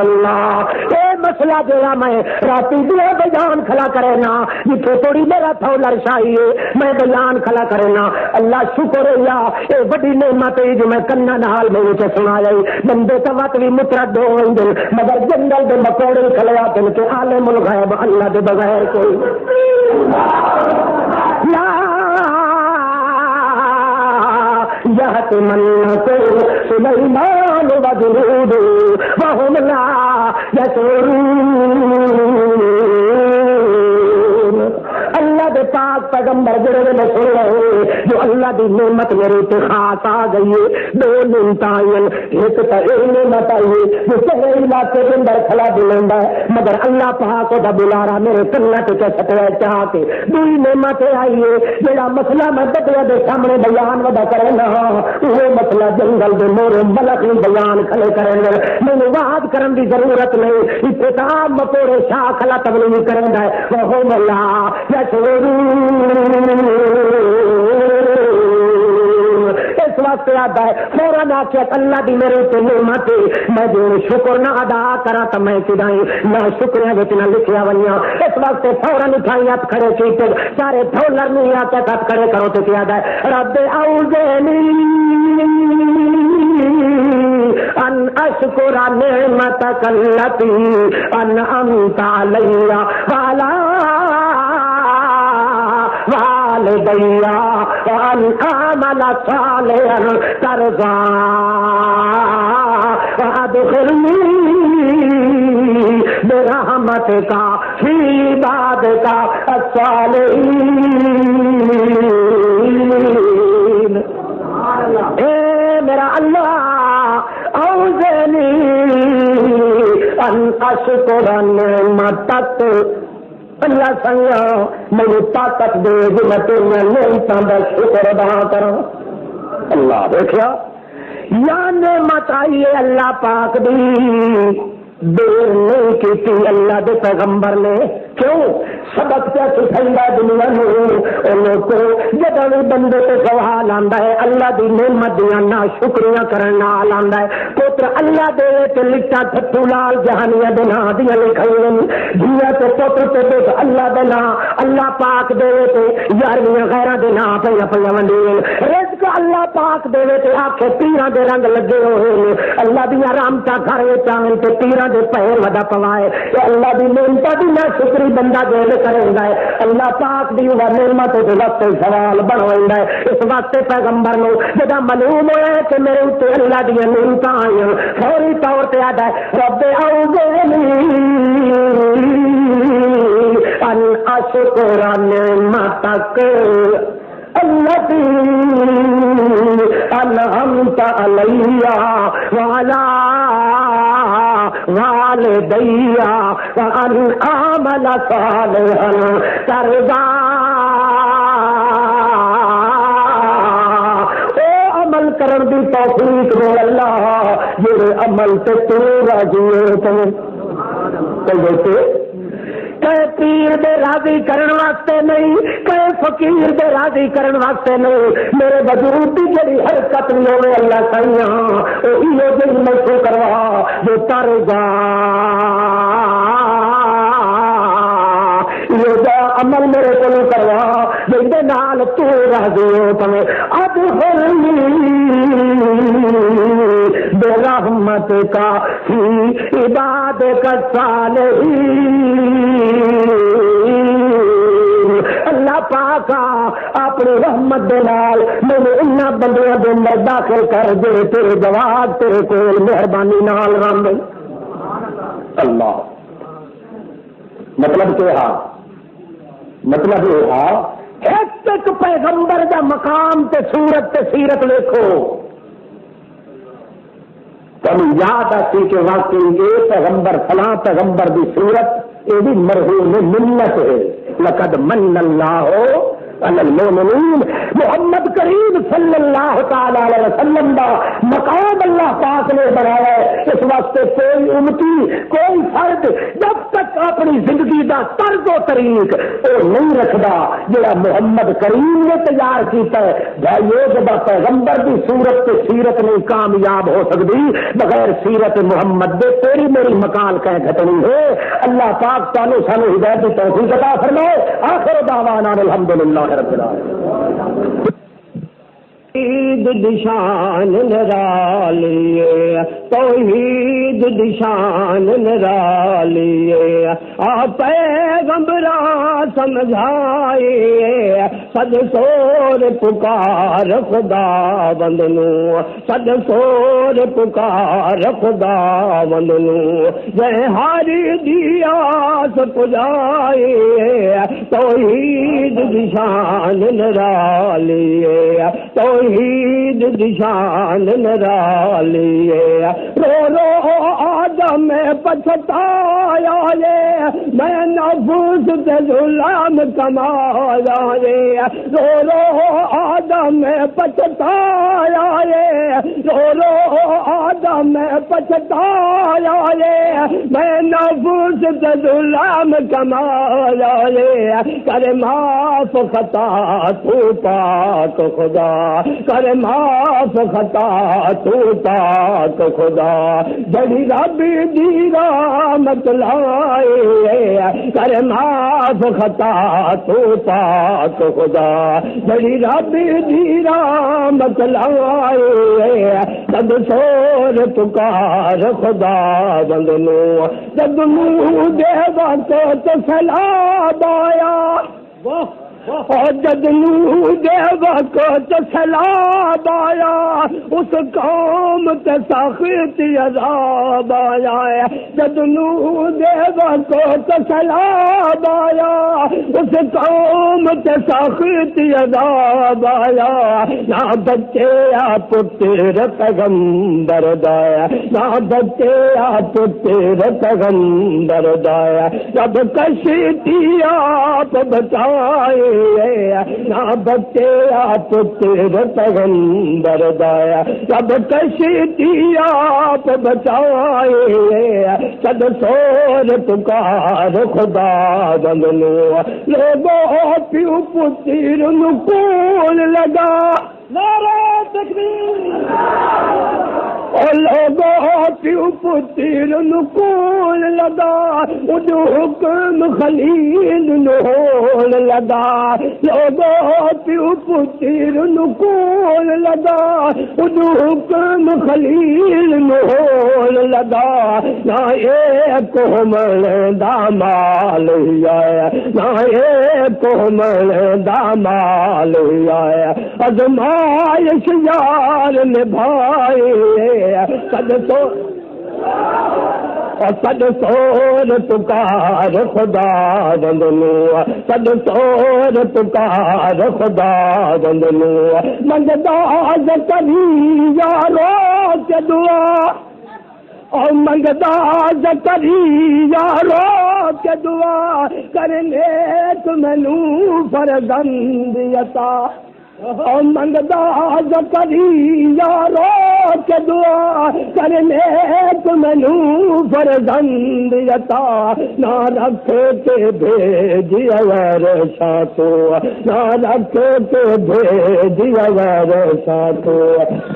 اللہ اے مسئلہ جڑا میں راتی دیا بیان کھلا کرے نا جتنے تھوڑی میرا تھولر شاہی ہے میں بیان کھلا کرے نا اللہ شکر یا اے بڑی نعمت ہے جو میں کنا نال میں تے سنا جائی بندے کا وقت بھی مترد ہو دل مگر جنگل دے مکوڑے کھلیا دل کے عالم الغیب اللہ دے بغیر کوئی لا يحتمنكم سليمان وجنوده وهم لا يشعرون اللہ دے پاک پیغمبر جڑے نے سن رہے جو اللہ دی نعمت میرے تے خاص آ گئی ہے دو نعمتاں ایک تے اے نعمت آئی جو سارے علاقے دے اندر کھلا بلندا ہے مگر اللہ پاک دا بلارا میرے کنا تے چھٹیا چاہ کے دوئی نعمت آئی ہے جڑا مسئلہ میں بدیا دے سامنے بیان ودا کرے نا وہ مسئلہ جنگل دے مورے ملک نوں بیان کھلے کرے مینوں واعظ کرن دی ضرورت نہیں ابتسام مکوڑے شاہ کھلا تبلیغ کرندا ہے وہ مولا اس واسطے آتا ہے فوراً آخیا اللہ دی میرے تے نعمت میں جو شکر نہ ادا کرا تو میں کدائیں نہ شکریہ وچ نہ لکھیا ونیا اس واسطے فوراً اٹھائی ہاتھ کھڑے کیتے سارے ڈھولر نوں یا کے ہاتھ کھڑے کرو تے کیا ہے رب اعوذنی ان اشکر نعمتک التی انعمت علی وعلی والدیا وان اعمل صالحا ترضى وادخلني برحمتك في عبادك الصالحين اے میرا اللہ اوزنی ان اشکر نعمتک اللہ سنگا مجھے طاقت دے جو میں تیرے نعمتاں دا شکر ادا کروں اللہ دیکھیا یا نعمت آئی ہے اللہ پاک دی دیر نہیں کی اللہ دے پیغمبر نے کیوں سبق کیا سکھائیے دنیا میں کو جب بندے کو سوال آتا ہے اللہ دی نعمت دیا نہ شکریہ کرنا آتا ہے پوتر اللہ دے تے لکھا تھتو لال جہانیاں دے نا دیا لکھائی دیا تے پوتر تے اللہ دے نا اللہ پاک دے تے یارویں غیرہ دے نا پہ پہ ونڈین رزق اللہ پاک دے تے آکھے پیراں دے رنگ لگے ہوئے اللہ دیا رامتا گھر چاہیں تے پیراں دے پیر ودا پوائے اللہ دی نعمت دی نہ شکری بندہ دل کریندا ہے اللہ پاک دی وہ نعمت دے وقت سوال بنویندا ہے اس واسطے پیغمبر نو جدا معلوم ہویا کہ میرے اوتے اللہ دی نعمتاں آئیں فوری طور تے آدا ہے رب اعوذنی ان اشکر نعمتک التي انعمت علی وعلی والدیا وان اعمل صالحا ترضا، عمل کرن دی توفیق دے اللہ جڑے عمل تے تو راضی ہو تے کہے پیر دے راضی کرن واسطے نہیں، کہے فقیر دے راضی کرن واسطے نہیں، میرے وجود دی جڑی حرکت نہیں ہوے اللہ سائیاں اوہی ہو جڑی میں تو کروا جو ترضا عمل میرے کو کروا جے نال تو راضی ہو تمے اب برحمت کا فی عبادک الصالحین، اللہ پاک اپنی رحمت دے نال میرے انہاں بندیاں دے اندر داخل کر دے تیرے جواب تیرے کول مہربانی نال رہندے اللہ۔ مطلب کیا؟ مطلب یہ ہے ایک پیغمبر دا مقام تے صورت تے سیرت دیکھو، تمہیں یاد آتی کہ واقعی یہ پیغمبر فلاں پیغمبر دی صورت یہ بھی مرحوم ملت ہے، لقد من اللہ علی المؤمنین، محمد کریم صلی اللہ تعالی علیہ وسلم دا مقام اللہ پاک نے بنایا ہے، اس واسطے کوئی امتی کوئی فرد جب تک اپنی زندگی دا طرز و طریق وہ نہیں رکھدا جڑا محمد کریم نے تیار کیتا ہے، بھائیو جب پیغمبر دی صورت تے سیرت نہیں کامیاب ہو سکتی بغیر سیرت محمد دے تیری میری مکال کہیں گھٹنی ہے۔ اللہ پاک تعالی سانو ہدایت کی توفیق عطا فرمائے۔ آخر دعوانا الحمدللہ رب العالمین۔ توحید دشان نرالیے، توحید دشان نرالیے، آپ پیغمبراں سمجھائیے، صد سور پکار خدا بندنو، صد سور پکار خدا بندنو، جے ہاری دیاس پجائیے، توحید دشان نرالیے، توحید دشان نرالیے، رو رو آدم پچھتایا یہ، میں نفس تے ظلم کمایا یہ، رو رو آدم پچھتایا یہ، رو رو آدم پچھتایا یہ، میں نفس تے ظلم کمایا یہ، کر معاف خطا تو پاک خدا، کر معاف خطا تو پاک خدا، جڑی رب دی رحمت لائے، کر معاف خطا تو پاک خدا، جڑی رب دی رحمت لائے، سب سور پکار خدا بندنو، جب منہ دے وقت تو سلام آیا، اور جد نو دے وقت سلام آیا، اس قوم تے سخت عذاب آیا، جد نو دے وقت سلام آیا، اس قوم تے سخت عذاب آیا، نہ بچے آ پتر پیغمبر دایا، نہ بچے آ پتر پیغمبر دایا، جب کشتی آپ بچائے، نہ بچے آپ پتر پیغمبر دایا، جب کشتی آپ بچائے، صد سور پکار خدا بندنو، لوگوں پیو پتر نکول لگا، نعرہ تکبیر، اور لوگوں پیو پتر نکول لگا، اُد حکم خلیل نہول لگا، لوگوں پیو پتر نکول لگا، اُد حکم خلیل نہول لگا، نہ ایک مل دامال آیا، نہ ایک مل دامال آیا، ازمائش یار نبھائے، صد سور پکار خدا بندنو، صد سور پکار خدا بندنو، منگدا کبھی یارو کے دعا، اور منگدا زکریا رو کے دعا کرنے تو مینو فرزند عطا اور منگدا زکریا رو کے دعا کرنے تو مینو فرزند عطا نہ رکھے کے بھیجیا غیر ساتو نہ رکھے کے بھیجیا غیر ساتو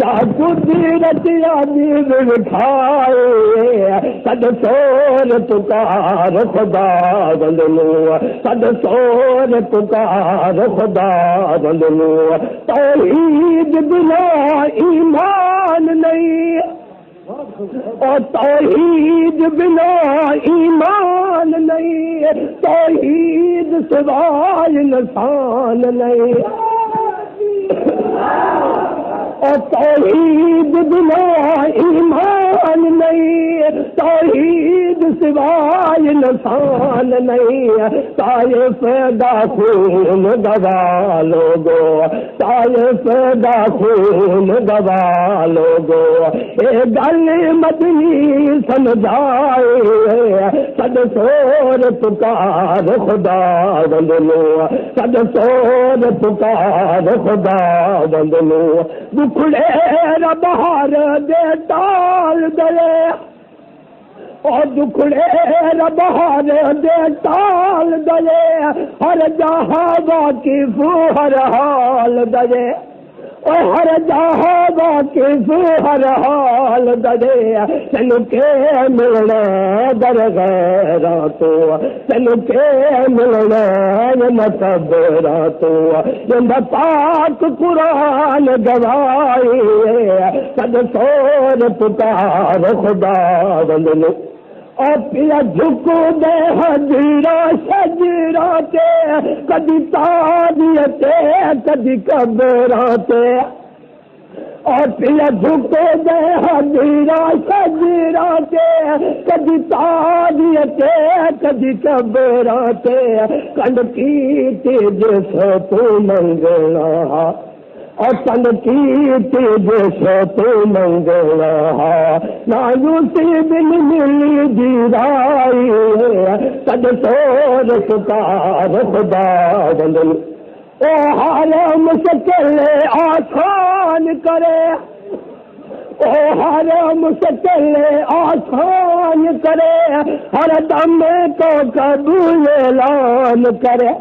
قدرت عزیز بٹھائے صد سور پکار خدا بندلو صد سور پکار خدا بندلو توحید بنا ایمان نہیں اور توحید بنا ایمان نہیں توحید سوائے انسان نہیں اور توحید بنا ایمان نہیں توحید سوائے انسان نہیں طائف دا خون گوا لوگو طائف دا خون گوا لوگو اے گل مدنی سمجھائے صد سور پکار خدا بندلو صد سور پکار خدا بندلو دکھڑے بہار دے ٹال دے اور دکھڑے بہار دے ٹال دے ہر جہاں واقف ہر حال دے اور ہر جہاں واقف ہر حال دے تینو کے ملنے در غیراں تو تینو کے ملنے مقبراں تو جنب پاک قرآن گواہی صد سور پکار خدا بندلو اور پیا جھکو دے حجرا شجرا تے کدی تاریتے کدی قبراتے اور پیا جھکو دے حجرا شجرا تے کدی تاریتے کدی قبراتے کنڈ کی جس تو منگنا اور تن کی جیسے تو منگنا نہ یوسی بن ملی دیرائی صد سور پکار خدا بندل او ہر مشکل آسان کرے او ہر مشکل آسان کرے ہر دم کو قبول اعلان کرے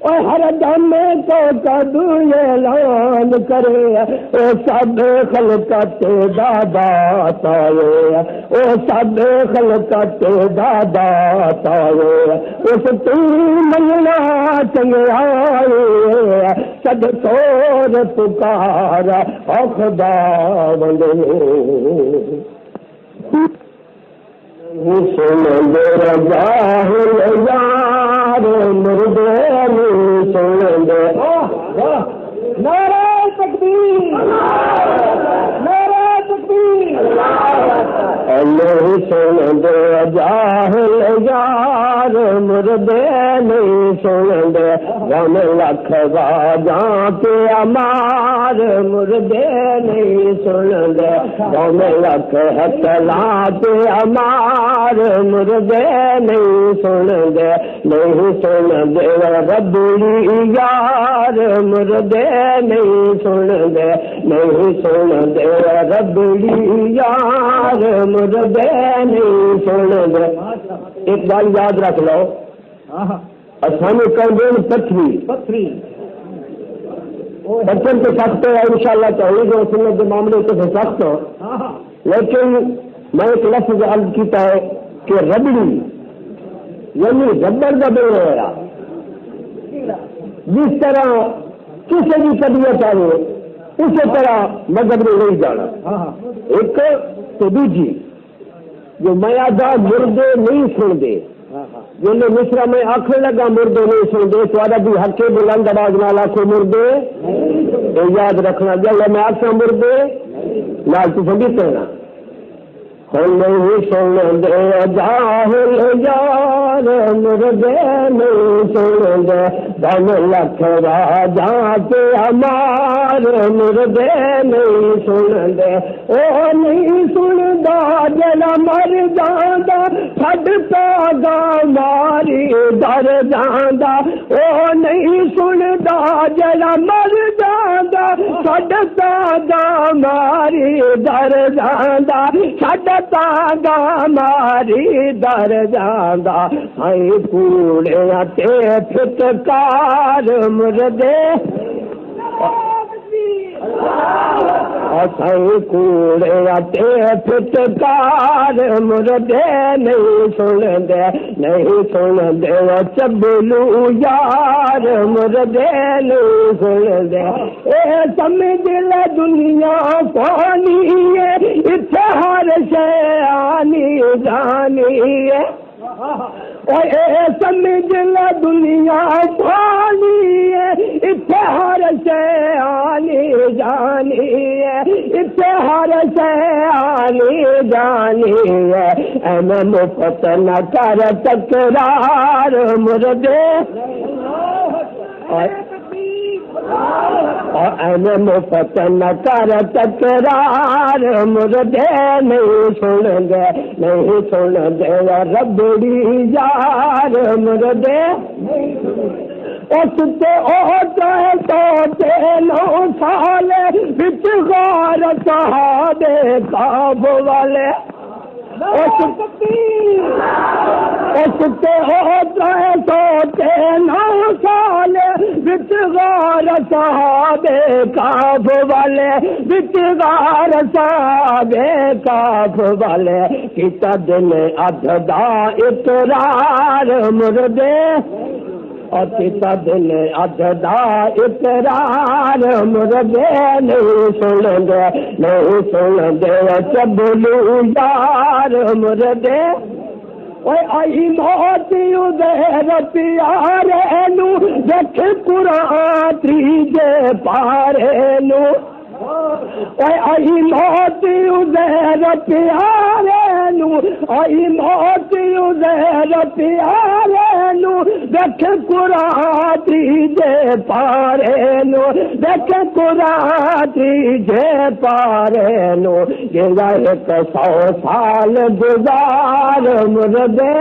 اور ہر دم کو کدو اعلان کرے او سب خلقت دادا تائے او سب خلقت دادا تائے اس تو ملنا چنگیائے صد سور پکار او خدا بندلو سن دے جاہل یار مردے سن دے نعرہ تکبیر نعرہ تکبیر اللہ سن دے جاہل یار مردے نہیں سن دے غم لکھ باجاں کے امار مردے نہیں سن دے غم لکھ حسلاں کے امار مردے نہیں سن دے نہیں سن دے ربڑی یار مردے نہیں سن دے نہیں سن دے ربڑی یار مردے نہیں سن دے ایک بات یاد رکھ لو اسامی کہیں پتھری بچن تو سخت ہے انشاءاللہ توحید و سنت کے معاملے سے سخت ہو لیکن میں ایک لفظ عرض کیتا ہے کہ ربڑی یعنی ربڑ کا بل ہوا جس طرح کسی بھی طبیعت آئے اسی طرح مذہب نے نہیں جانا ایک تو دوجی جو میں آدھا مردے نہیں سن دے جن مصرا میں آخر لگا مردے نہیں سن دے تو بھی حق بلند آواز نال آخو مردے یاد رکھنا جب میں آخا مردے لال تو سمجھ کہنا نہیں سن دے جاہل یار مردے نہیں سن دے دم لکھ راجا کے ہمار مردے نہیں سن دے او نہیں سندا جڑا مر جاندا چھڈتا گا ماری در جاندا او نہیں سندا جڑا مر جاندا چھڈتا گا ماری در جاندا چھڈتا گا ماری در جاندا ہائی کوڑے تے پھٹکار مردے سائی کوڑے تے پھٹکار مردے نہیں سن دے نہیں سن دے چبلو یار مردے نہیں سن دے اے سمجھ لے دنیا فانی ہے اتھے ہر شے آنی جانی ہے اے سمجھ لے دنیا فانی ہے اتھے ہر شے آنی جانی ہے اتھے ہر شے آنی جانی ہے اے میں مفت نہ کر تکرار مردے اے مفت نہ کر تکرار مردے نہیں سن دے نہیں سن دے ربڑی یار مردے اس تے سوتے 9 سال بچ غار صحابے کعب والے اس تے سوتے 9 سال بچ غار صحابے کعب والے بچ غار صحابے کعب والے کتا دن ادھدا اقرار مردے اور کتا دن ادھدا اقرار مردے نہیں سن دے نہیں سن دے چبلو یار مردے اوے آئی موت ادھر پیارے نو دیکھ قرآن تریجے پارے نو اوے آئی موت ادھر پیارے نو آئی موت ادھر پیارے نو دیکھ قرآن تریجے پارے نو دیکھ قرآن تریجے پارے نو یہ 100 سال گزار مردے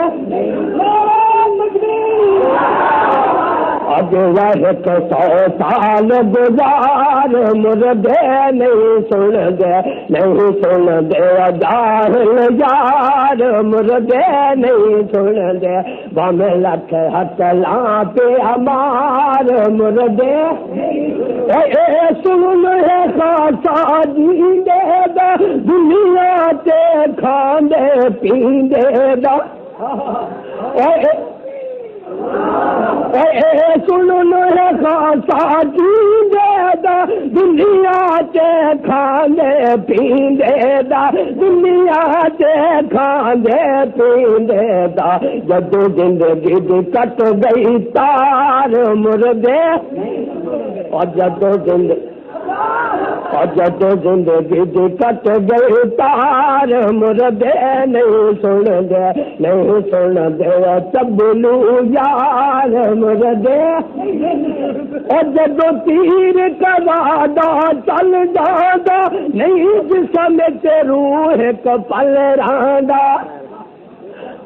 اج 100 سال گزار مردے نہیں سن دے نہیں سن دے جاہل یار مردے نہیں سن دے بم لکھ ہاتھ لاں پہ ہمار مردے اے سن ہے خاصا جیندے دا دنیا تے کھاندے پیندے دا اے سن ہے خاصا جیندے دا دنیا تے کھاندے پیندے دا دنیا تے کھاندے پیندے دا جدو زندگی دی کٹ گئی تار مردے اور جدو زندگی دی کٹ گئی تار مردے نہیں سن دے نہیں سن دے چبلو یار مردے اور جدو تیر کا وعدہ چل جادا نہیں جسم تے روح کپل راندا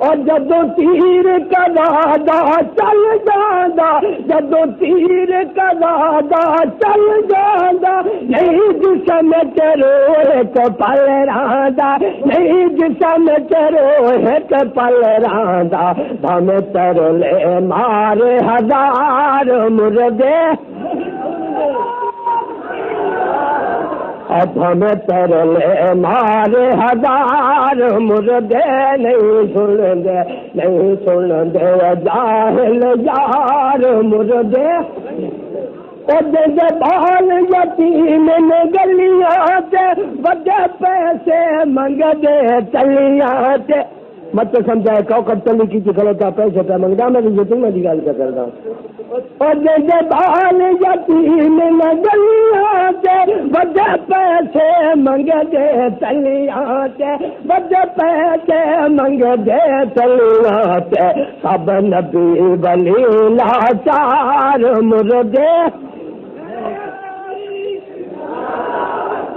اور جدو تیر کا وعدہ چل جادا جدو تیر کا وعدہ چل جادا نہیں جسم تے روح کپل راندا نہیں جسم تے روح کپل راندا بھم ترلے مارے ہزار مردے اب ہمیں ترلے مارے ہزار مردے نہیں سن دے نہیں سن دے جاہل یار مردے بال یتیم نے گلیاں تے وڈے پیسے منگ دے چلیاں تے مت سمجھائے کوکب تلی کی غلط پیسے پہ منگتا میں یتیم کی گل کر کرتا اور بال یتیم نے گلیاں تے بڑے پیسے منگے دے تلیاں تے بڑے پیسے منگے دے تلیاں تے سب نبی ولی لاچار مردے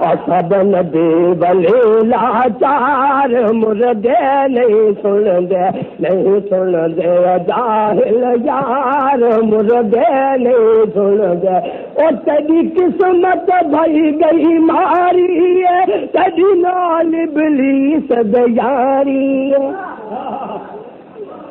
اور سب نبی ولی لاچار مردے نہیں سن دے جاہل یار مردے نہیں سن دے اور تیری قسمت بھائی گئی ماری ہے تیری نال ابلیس دیاری ہے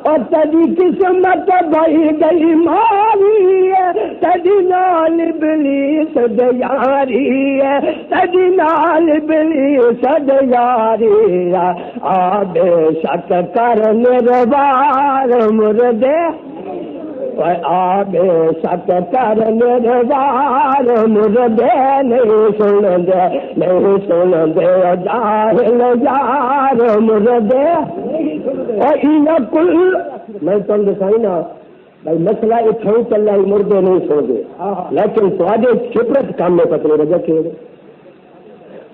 اور تیری قسمت بھائی گئی ماری ہے تیری نال ابلیس دیاری ہے تیری نال ابلیس دیاری ہے آ بے شک کر نروار مردے آ بے شک کر نروار مردے نہیں سن دے جاہل یار مردے اور کل میں تم دکھائی نا بھائی مسئلہ اتنا چل رہا ہے مردے نہیں سن دے لیکن تھوڑے فطرت کام میں پتہ وجہ کیوں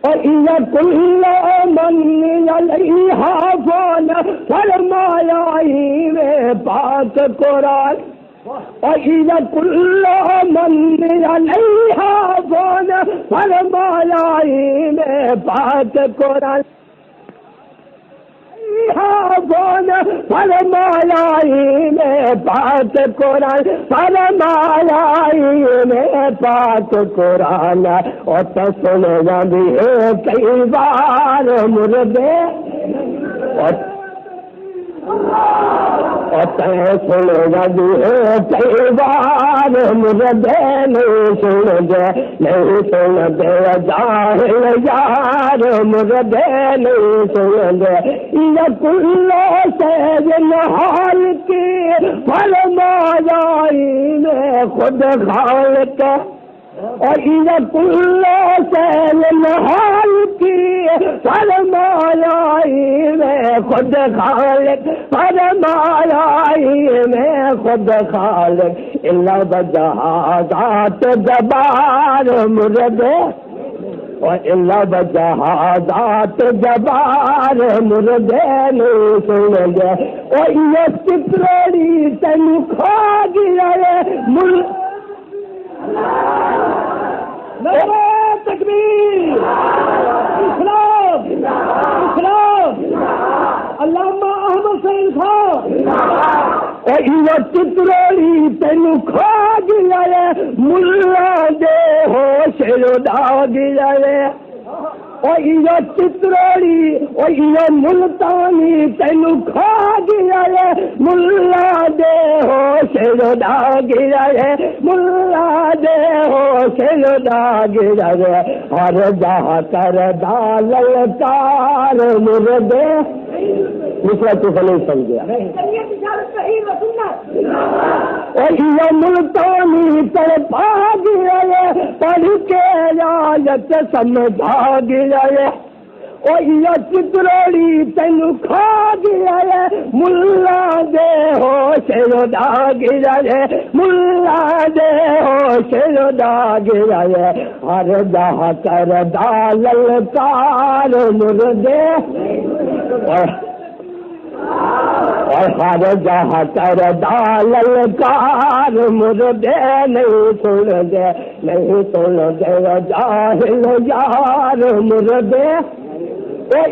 اور کل من علیہا فان فرمایا میں پاک قرآن اور کل من علیہا فان فرمایا میں پاک قرآن فرمایا میں پاک قرآن فرمایا میں پاک قرآن اور تو سننا بھی ہے کئی بار مردے اور سننا بھی ہے کئی بار مردے نہیں سن دے جاہل یار مردے نہیں سن دے یہ کل سیج نحال کی فرمایا میں خود خالق اور یہ کل سیج نحال کی فرمایا میں خود خالق فرمایا میں خود خالق اللہ بجہازات جبار مردے اور اللہ بجہازات جبار مردے نہیں سن دے اور یہ سترڑی تن کھا گیا ملک تکبیر اسلام اسلام علامہ احمد سعید خان اور یہ چتروڑی تینو کھا گیا ملا دے ہوش اڑا گیا اور یہ چتروڑی اور یہ ملتانی تینو کھا گیا ملا دے ہوش اڑا گیا ملا دے ہوش اڑا گیا ہر جہاں کر دالل کار مردے دوسرا تو نہیں سمجھا اور یہ ملتانی تڑپا گیا پڑھ کے آیت سمجھا گیا اور یہ چتروڑی تینو کھا گیا ملا دے ہوش اڑا گیا ملا دے ہوش اڑا گیا ہر جہاں کر دالل کار مردے اور ہر جہاں کر دالل کار مردے نہیں سن دے جاہل یار مردے اے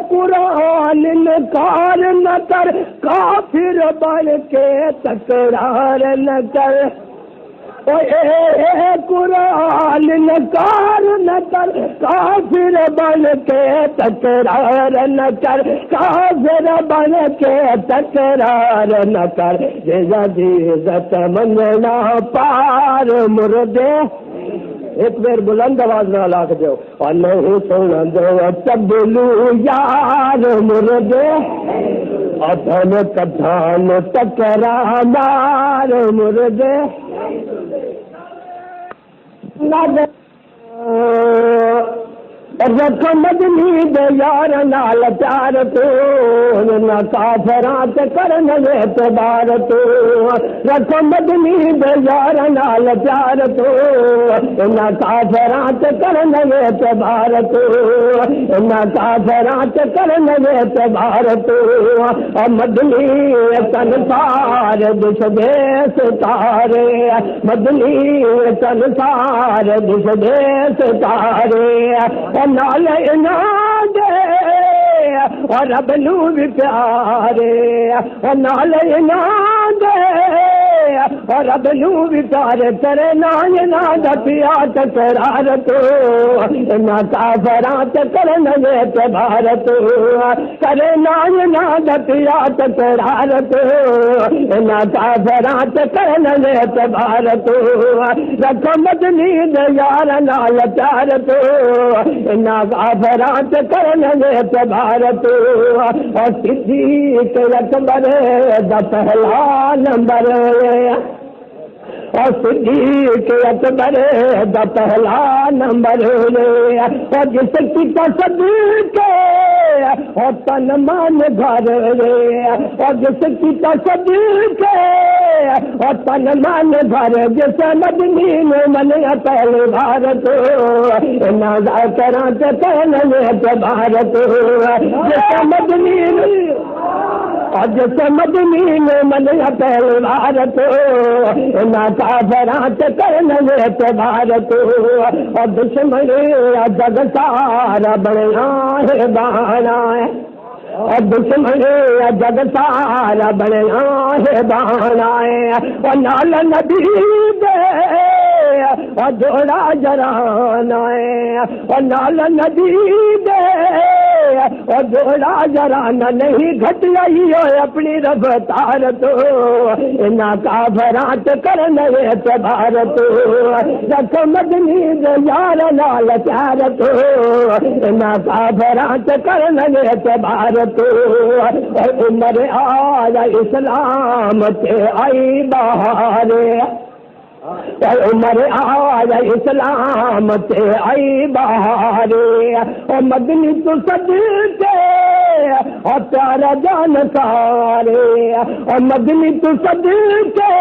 قرآن انکار نہ کر کافر بن کے تکرار نہ کر اے قرآن انکار نہ کر کافر بن کے تکرار نہ کر کافر بن کے تکرار نہ کر جی عزت مننا پار مردے ایک بار بلند آواز میں لاکھ دو اور نہیں سن دو تبلو یار مردے ادھن کدھان ٹکرا مار مردے رکھ مدنی دے یار نال پیار تو نہ کافرات کرن اعتبار تو رکھ مدنی دے یار نال پیار تو نہ کافرات کرن اعتبار تو نہ کافرات کرن اعتبار تو مدنی سنسار دش دے ستارے مدنی سنسار دش دے ستارے نال اناد اور رب نو بھی پیارے نال اناد اور رب نو بھی پیارے تیرے نال اناد پیا تکرار تو نہ کافرات کرن اعتبار تو تیرے نال اناد پیا تکرار تو نہ کافرات کرن اعتبار تو رکھ مدنی دے یار نال پیار تو نہ کافرات کرن اعتبار تو اور صدیق اکبر دا پہلا نمبر اور صدیق اکبر دا پہلا نمبر اور جس کی تصدیق اور تن مان گھر اور جس کی تصدیق اور تن مان گھر جس مدنی نے من پہلے بھارت نہ کرانت کرن اعتبارت جس مدنی اور جس مدنی نے من پہلے بھارت نہ کافرات کرن اعتبارت اور دشمن جگ سارا بنیا ہے بانا ہے اور دشمن جگ سارا بنیا ہے بانا ہے اور نال نبی دے اور جوڑا جرانا ہے اور نال نبی دے اور جوڑا جرانا نہیں گھٹ گئی ہو اپنی رفتار تو نہ کافرات کرن اعتبار تو رکھ مدنی دے یار نال پیار تو نہ کافرات کرن اعتبار تو عمر آیا اسلام تے آئی بہار عمر آیا اسلام تے آئی بہار اور مدنی تو صدقے اور پیارا جان سارے اور مدنی تو صدقے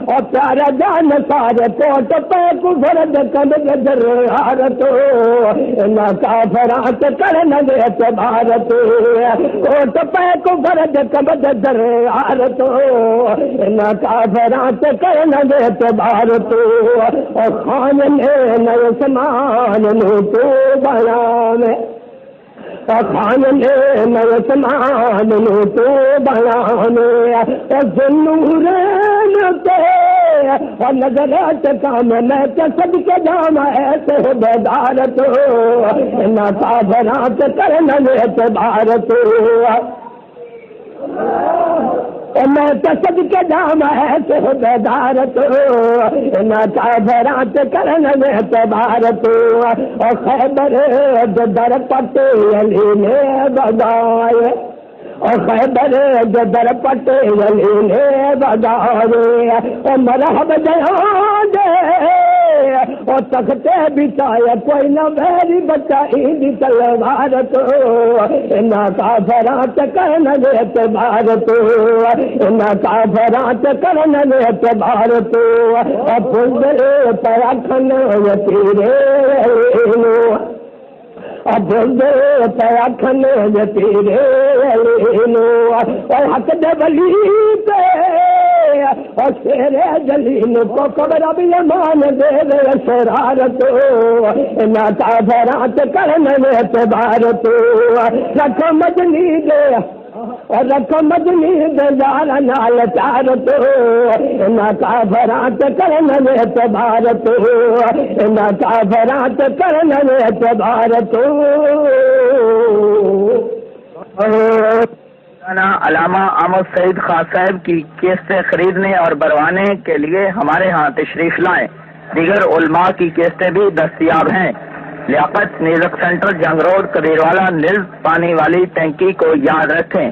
اور پیارا جان سارے کوٹ پہ کفرد کند درہار تو نہ کافرات کرن اعتبار تو کوٹ پہ کفرد کند درہار تو نہ کافرات کرن اعتبار تو اور خان نے نئے سمان نو تو بیان خان نے نئے سمان نو تو بیان اور ذنورین تے اور نظرات کام میں سب کے جام ایسے بیدار تو نہ کافرات کرن اعتبار تو میں تصد کے جام ہے تو بیدار تو نہ کافرات کرن اعتبار تو اور خیبر جو در پٹے علی نے بگائے اور خیبر جو در پٹے علی نے بگائے اور مرحب جہاں دے اور تختے بچائے کوئی نہ میری بچائی دی تلوار تو نہ کافرات کرن اعتبار تو نہ کافرات کرن اعتبار تو پھر پرکھن تیرے اب پرکھن تیرے اور حق دے ولی پہ اور شیر جلیل کو قبر ابھی امان دے دے شرارت نہ کافرات کرن اعتبار تو رکھ مدنی دے اور رکھ مدنی دے یار نال پیار تو نہ کافرات کرن اعتبار تو نہ کافرات کرن اعتبار تو علامہ احمد سعید خان صاحب کی کیسٹیں خریدنے اور بنوانے کے لیے ہمارے ہاں تشریف لائیں. دیگر علماء کی کیسٹیں بھی دستیاب ہیں. لیاقت میوزک سینٹر جنگ روڈ کبیروالا نیلز پانی والی ٹینکی کو یاد رکھیں.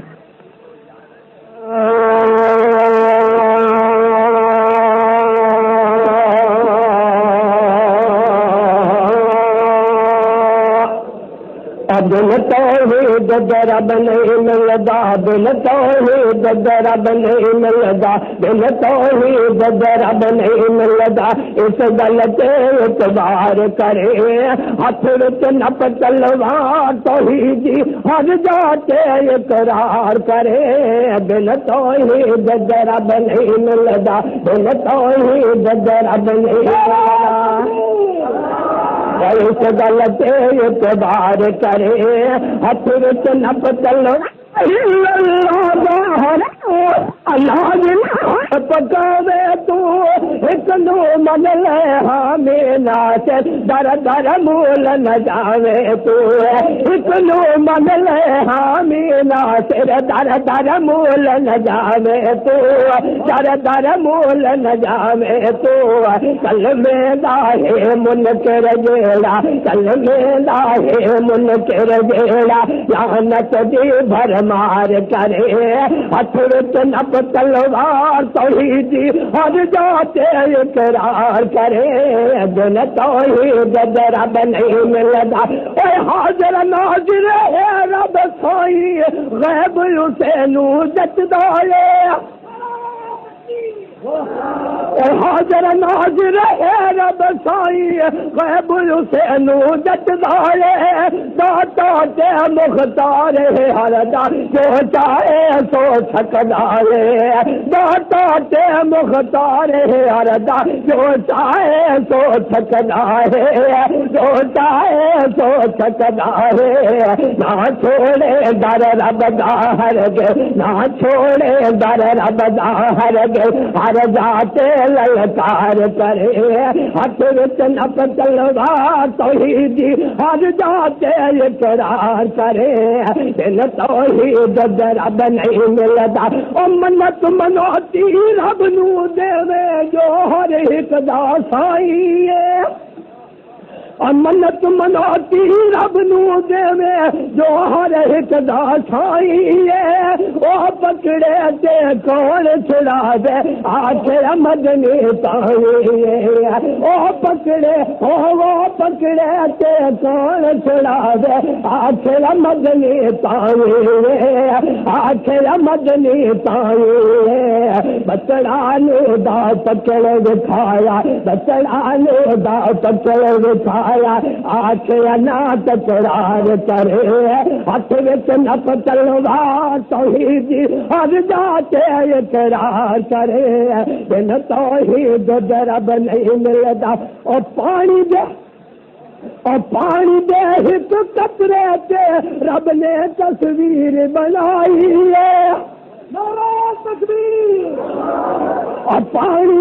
دل توحید رب نہیں ملدا دل توحید رب نہیں ملدا دل توحید رب نہیں ملدا اس گل تے اعتبار کرے ہاتھ وچ نپ تلوار توحید ہر جاتے اقرار کرے دل توحید رب نہیں ملدا دل توحید رب نہیں ملدا اس گل تے اعتبار کرے ہاتھ وچ نپ تلوار اللہ پکاوے تو ایک نو من لے ہمینا سے در در مول نہ جاوے تو ایک نو من لے ہمینا سے در در مول نہ جاوے تو در در مول نہ جاوے تو کل میں داہے منکر جیڑا کل میں داہے منکر جیڑا لعنت دی بھر مار کرے ہاتھ وچ نپ تلوار توحیدی ہر جاتے اقرار کرے دل توحید رب نہیں ملدا اے حاضر ناظر ہے رب سائی غیب حسین جچدا ہے حاضر ناظر ہے رب سائی غیب حسین جچدا ہے داتا تے مختار ہے ہر دا جو چاہے سو سکدا ہے داتا تے مختار ہے ہر دا جو چاہے سو سکدا ہے جو چاہے سو سکدا ہے نہ چھوڑے در رب دا ہرگز نہ چھوڑے در رب دا ہرگز ہر جاتے للکار کرے ہاتھ وچ نپ تلوار توحیدی ہر جاتے اقرار کرے دل توحید رب نہیں ملدا او منت منوتی رب نو دے جو ہر ایک دا سائی ہے منت منوتی رب نو دے جو ہر ایک دا سائی ہے وہ پکڑے تے کون چھڑا دے آخر مدنی تائی وہ پکڑے تے کون چھڑا دے آخر مدنی تائی آخر مدنی تائی بچڑا نو دا پکڑ دکھایا بچڑا نو دا پکڑ دکھایا آخر نہ تکرار کرے ہاتھ وچ نپ تلوار توحیدی ہر جاتے اقرار کرے دل توحید رب نہیں ملدا اور پانی دے ایک قطرے تے رب نے تصویر بنائی ہے نعرہ تکبیر اور پانی